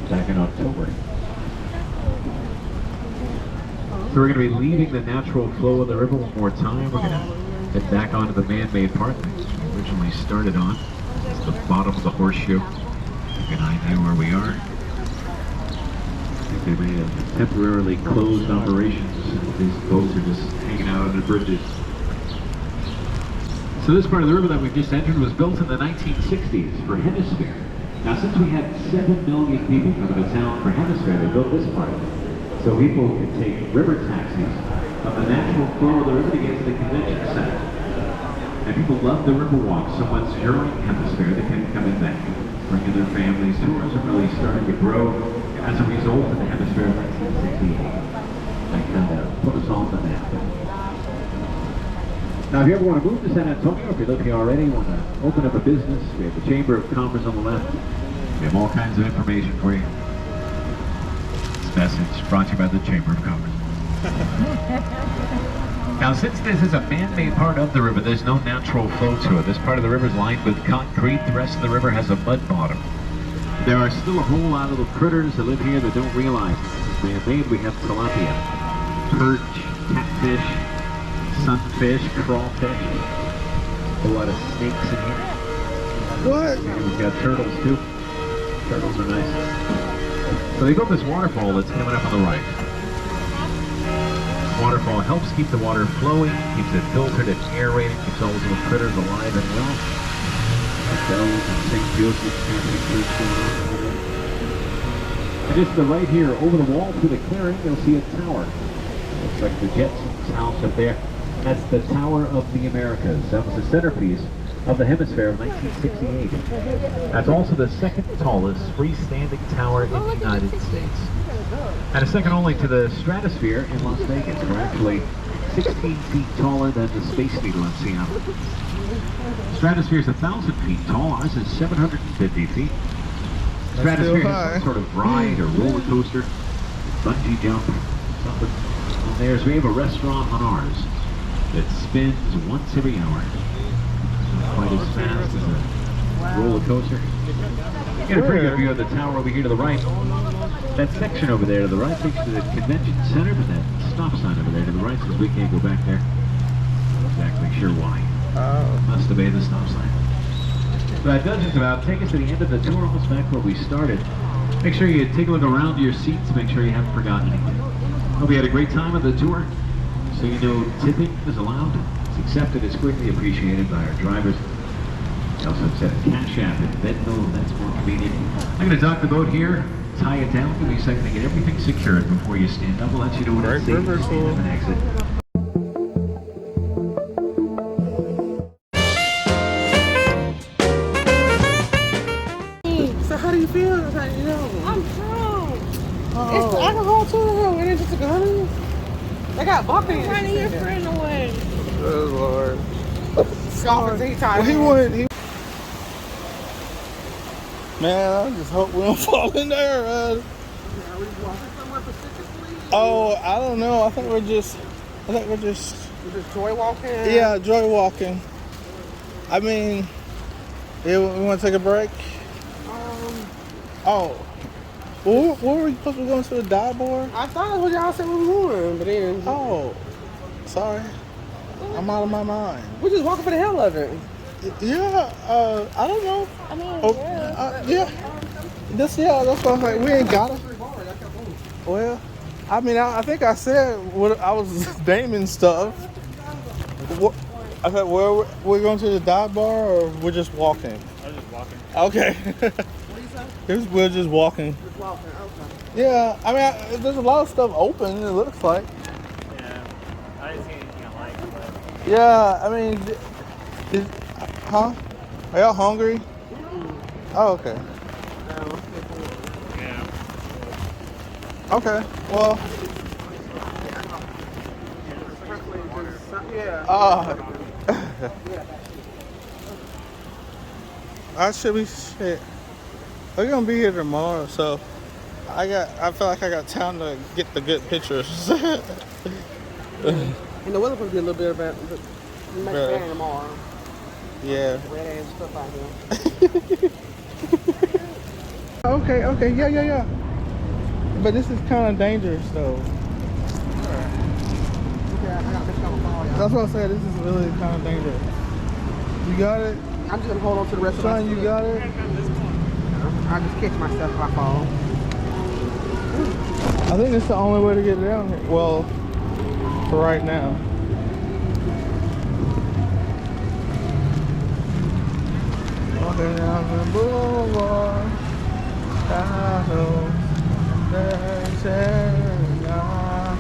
back in October. So we're going to be leaving the natural flow of the river one more time. We're going to head back onto the man-made part that we originally started on. It's the bottom of the horseshoe. Give an idea where we are. I think they may have temporarily closed operations. These boats are just hanging out on the bridges. So this part of the river that we've just entered was built in the 1960s for Hemisphere. Now since we had 7 million people coming to town for Hemisphere, they built this part. So people can take river taxis on the natural flow of the river to get to the convention center. And people love the Riverwalk so much during Hemisphere they can come in back, bring in their families. Tourism really started to grow as a result of the Hemisphere of 1968. That kind of put us on the map. Now if you ever want to move to San Antonio, if you live here already, want to open up a business, we have the Chamber of Commerce on the left. We have all kinds of information for you. Message brought to you by the Chamber of Commerce. Now since this is a man-made part of the river, there's no natural flow to it. This part of the river is lined with concrete. The rest of the river has a mud bottom. There are still a whole lot of little critters that live here that don't realize this is man-made. We have tilapia, perch, catfish, sunfish, crawfish, a lot of snakes in here. What? And we've got turtles too. Turtles are nice. So they built this waterfall that's coming up on the right. Waterfall helps keep the water flowing, keeps it filtered and aerated, keeps all those little critters alive and well. Bells and St. Joseph's Catholic Church going on. And just to the right here, over the wall through the clearing, you'll see a tower. Looks like the Jetsons' house up there. That's the Tower of the Americas. That was the centerpiece of the Hemisphere of 1968. That's also the second tallest freestanding tower in the United States. And it's second only to the Stratosphere in Las Vegas. We're actually 16 feet taller than the Space Needle in Seattle. Stratosphere is 1,000 feet tall. Ours is 750 feet. Stratosphere has some sort of ride or roller coaster, bungee jump, something. And there's, we have a restaurant on ours that spins once every hour. Quite as fast as a roller coaster. You get a pretty good view of the tower over here to the right. That section over there to the right takes you to the convention center, but that stop sign over there to the right says we can't go back there. Not exactly sure why. Must obey the stop sign. So that does just about take us to the end of the tour, almost back where we started. Make sure you take a look around your seats, make sure you haven't forgotten anything. Hope you had a great time at the tour. So you know tipping is allowed. It's accepted, it's greatly appreciated by our drivers. We also accept Cash App and Venmo, that's more convenient. I'm going to dock the boat here, tie it down, give me a second to get everything secured before you stand up. We'll let you know when it's safe to stand up and exit. So how do you feel? You know? I'm proud. It's the alcohol too, though. It ain't just a gun. They got vodka in it. Running your friend away. Oh Lord. Golfing tea time. Well, he wouldn't. Man, I just hope we don't fall in there. Oh, I don't know. I think we're just. We're just joy walking. Yeah, joy walking. I mean, yeah, we want to take a break. Oh, well, what were we supposed to be going to the dive board? I thought that's what y'all said we were going, but then. Oh, sorry. I'm out of my mind. We're just walking for the hell of it. Yeah, I don't know. I mean, Yeah. That's what I was like. We ain't got it. Well, I mean, I think I said what I was naming stuff. I said, well, we're going to the dive bar or we're just walking? I was just walking. Okay. What you say? We're just walking. Just walking, okay. Yeah, I mean, there's a lot of stuff open, it looks like. Yeah. I didn't see anything I liked, but Yeah, I mean, huh? Are y'all hungry? Oh, okay. yeah. Okay, well. Yeah. I should be shit. We're gonna be here tomorrow, so I feel like I got time to get the good pictures. And the weather supposed to be a little bit about it might be bad tomorrow. Yeah. Red ass stuff out here. Okay, yeah. But this is kind of dangerous, though. Okay, I got this on the ball, y'all. That's what I said. This is really kind of dangerous. You got it, I'm just gonna hold on to the rest of my son. You got it. I just catch myself if I fall. I think it's the only way to get down here. Well, for right now. Walking down the boulevard, shadows dancing out.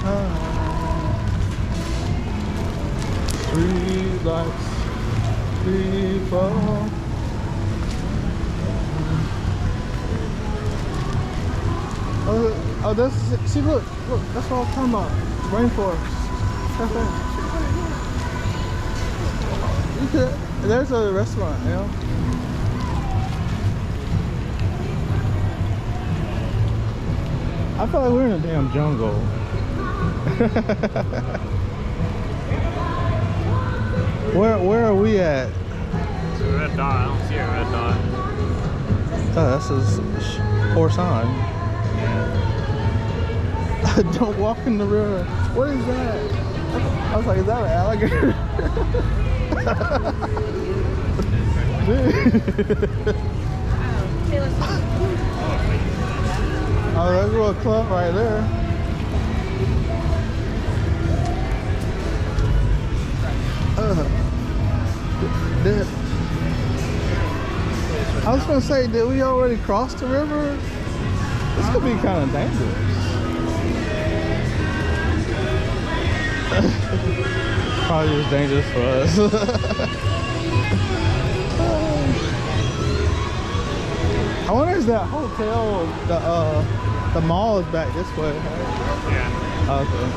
Street lights, people. Oh, that's, see, look, that's what I'm talking about. Rainforest. That's it. You could, there's a restaurant, you know? I feel like we're in a damn jungle. Where are we at? It's a red dot. I don't see a red dot. Oh, that's a poor sign. Don't walk in the river. What is that? I was like, is that an alligator? Oh, there's a little club right there. I was gonna say, did we already cross the river? This could be kind of dangerous. Probably just dangerous for us. I wonder if that hotel, the mall is back this way. Yeah. Okay.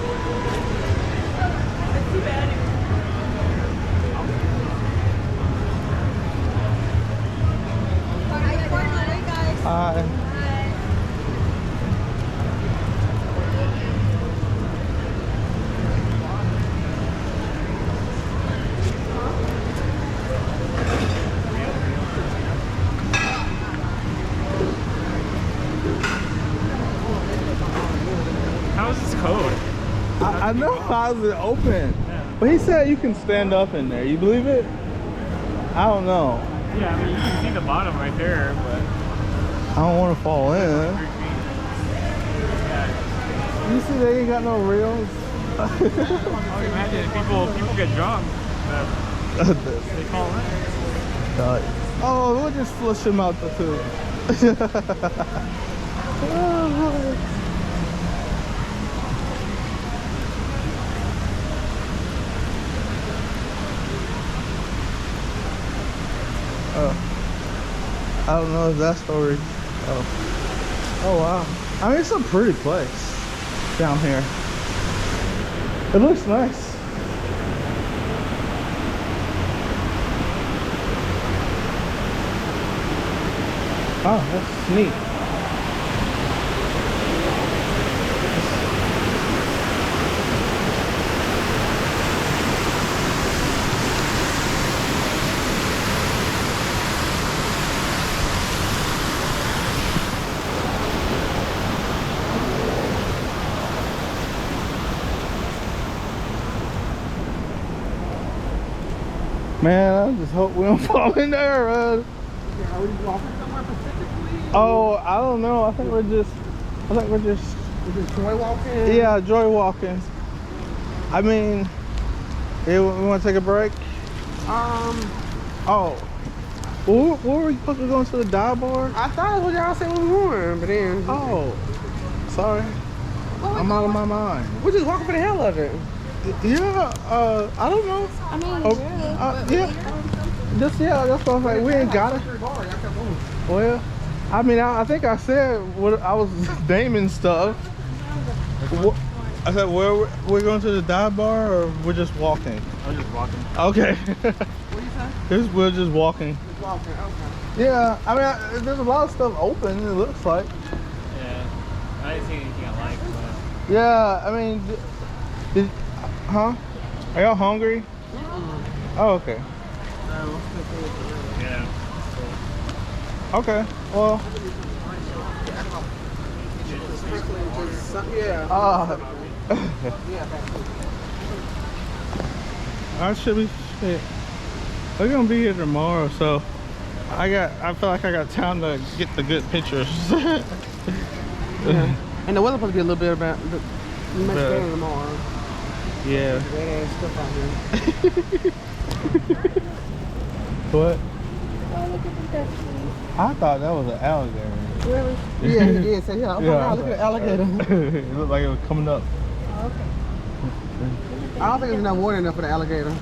Hi. How is this code? I know how's it open, but he said you can stand up in there. You believe it? I don't know. Yeah, I mean, you can see the bottom right there, but I don't want to fall in. yeah. You see they ain't got no reels? Oh, imagine people get drunk. They fall in. Oh, we'll just flush him out the tube. I don't know if that story. Oh wow. I mean, it's a pretty place down here. It looks nice. Oh, that's neat. Man, I just hope we don't fall in there. Are we walking somewhere specifically? Oh, I don't know. I think we're just Is it joy walking? yeah, joy walking. I mean, we want to take a break? Oh. Well, where were we supposed to go to the dive bar? I thought it was y'all said we were going, but then Oh, sorry. I'm out of my mind. we're just walking for the hell of it. Yeah, I don't know. I mean, Yeah. Just, yeah, that's what I was like. We ain't got it. Well, I mean, I think I said what I was naming stuff. I said, we're going to the dive bar or we're just walking? I'm just walking. Okay. What you say? We're just walking. Just walking, okay. Yeah, I mean, there's a lot of stuff open, it looks like. Yeah. I didn't see anything I like, but Yeah, I mean, huh? Are y'all hungry? Oh, okay. yeah. Okay, well. Yeah. I should be shit. We're gonna be here tomorrow, so I feel like I got time to get the good pictures. Yeah. And the weather supposed to be a little bit about much better tomorrow. Yeah. Red ass stuff out here. What? Oh, look at the ducks. I thought that was an alligator. Really? Yeah, he did say, yeah, Yeah, look at the alligator. It looked like it was coming up. Oh, okay. I don't think there's enough water enough for the alligator.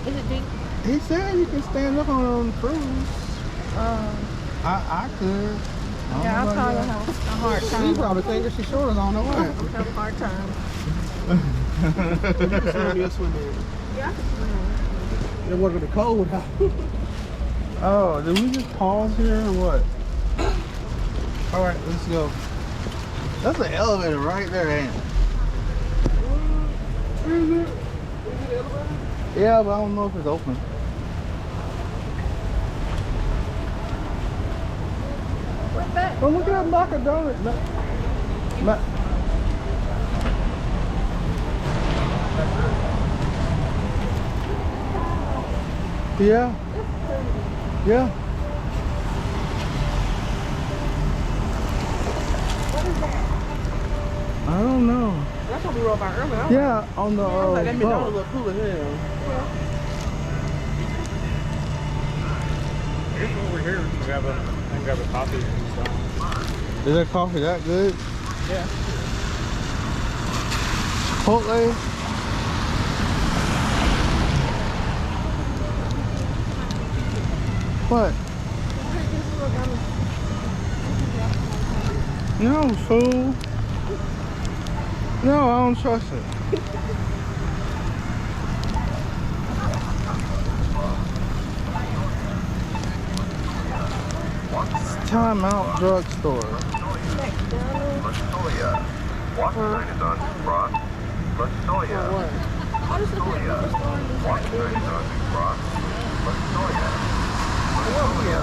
Is it deep? He said you can stand up on the cruise. I could. Yeah, I'll probably have a hard She time. probably thinking she's short as I don't know what. I'll have a hard time. You'll swim in. Yeah, I can swim. The water gonna be cold. Oh, did we just pause here or what? All right, let's go. That's an elevator right there, ain't it? Yeah, but I don't know if it's open. What's that? Oh, look at that Knocker Donut. Yeah. Yeah. What is that? I don't know. That's what we rode by earlier. Yeah, on the That McDonald's boat. look cool as hell. Here's over here. We can grab a coffee and stuff. Is that coffee that good? Yeah. Chipotle? What? No, fool. No, I don't trust it. Time Out Drugstore. Walk sign is on Cross. Lasoya. Lasoya. Walk sign is on Cross. Lasoya. Lasoya.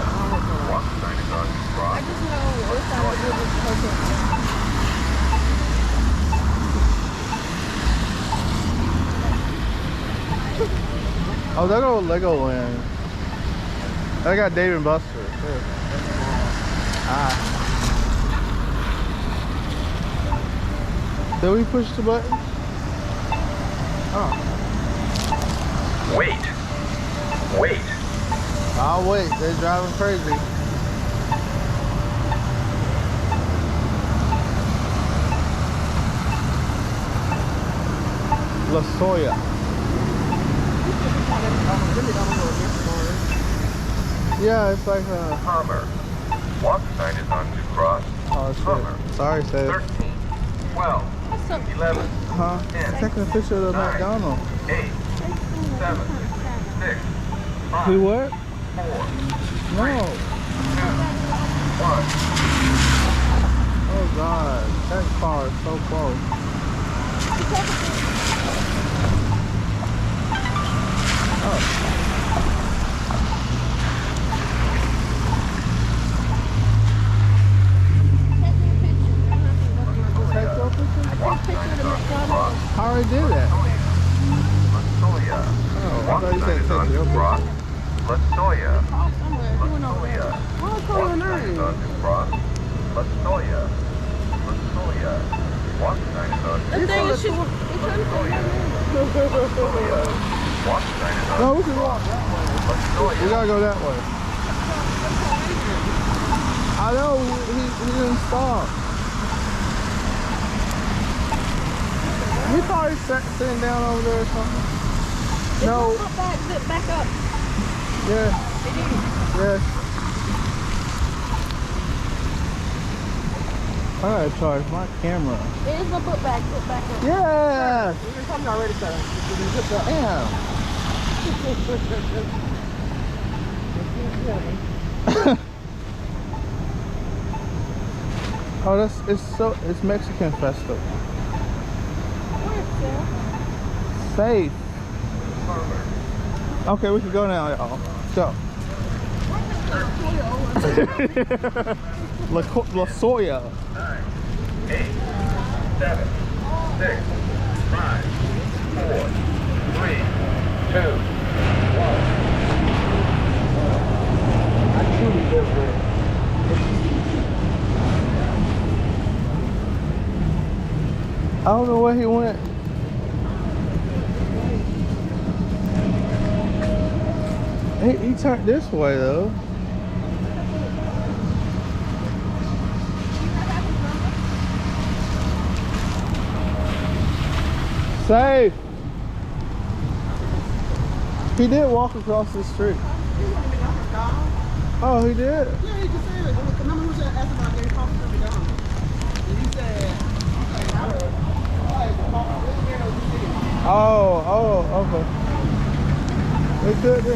Walk sign is on Cross. I just know this side of the river is Oh, that old Legoland. I got Dave and Buster. Ah. Did we push the button? Oh. Wait. Wait. I'll wait. They're driving crazy. La Soya. Yeah, it's like a Hummer. Walk sign is on to Cross. Oh, shit. Hummer. Sorry, Seth. 13, 12, 11, Huh? 10, Taking a picture of the 9, McDonald's. 8, 7, 6, 5, He what? 4, 2, No. 1. Oh God, that car is so close. Oh. Take your picture? I already did that. Latoya. Oh, I thought you said take your picture. Latoya. What's calling her name? Latoya. Latoya. Walk sign is on The thing is, she was. Walk sign is on No, we can walk that way. We gotta go that way. I know, he didn't stop. He probably sitting down over there or something. No. Back up. Yeah. Yes. I gotta charge my camera. There's my book back up. Yeah. You're coming already, sir. Damn. Oh, it's Mexican festival. Safe. Okay, we can go now, y'all. Let's go. La Soya. 9, 8, 7, 6, 5, 4, 3, 2, 1. I truly live with. I don't know where he went. He turned this way though. Safe. He did walk across the street. Oh, he did? Yeah, he just said it. Remember who said asked about getting coffee from McDonald's? And he said, Oh, okay. It could be.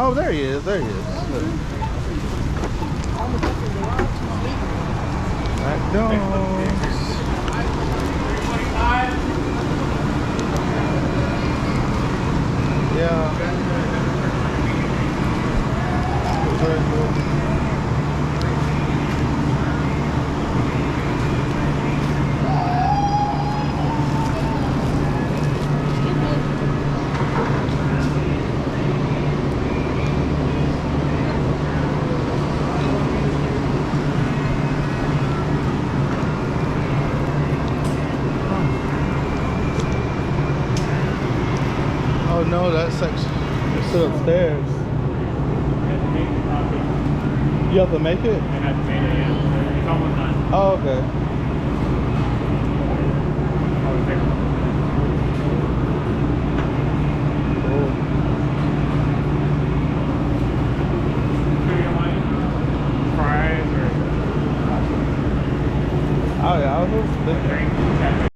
Oh, there he is. There he is. McDonald's. Yeah. Very cool. Oh no, that section is still upstairs. You have to make it? I had to make it, yeah. It's almost done. Oh, okay. Cool. Fries or Oh yeah, I was big. drink.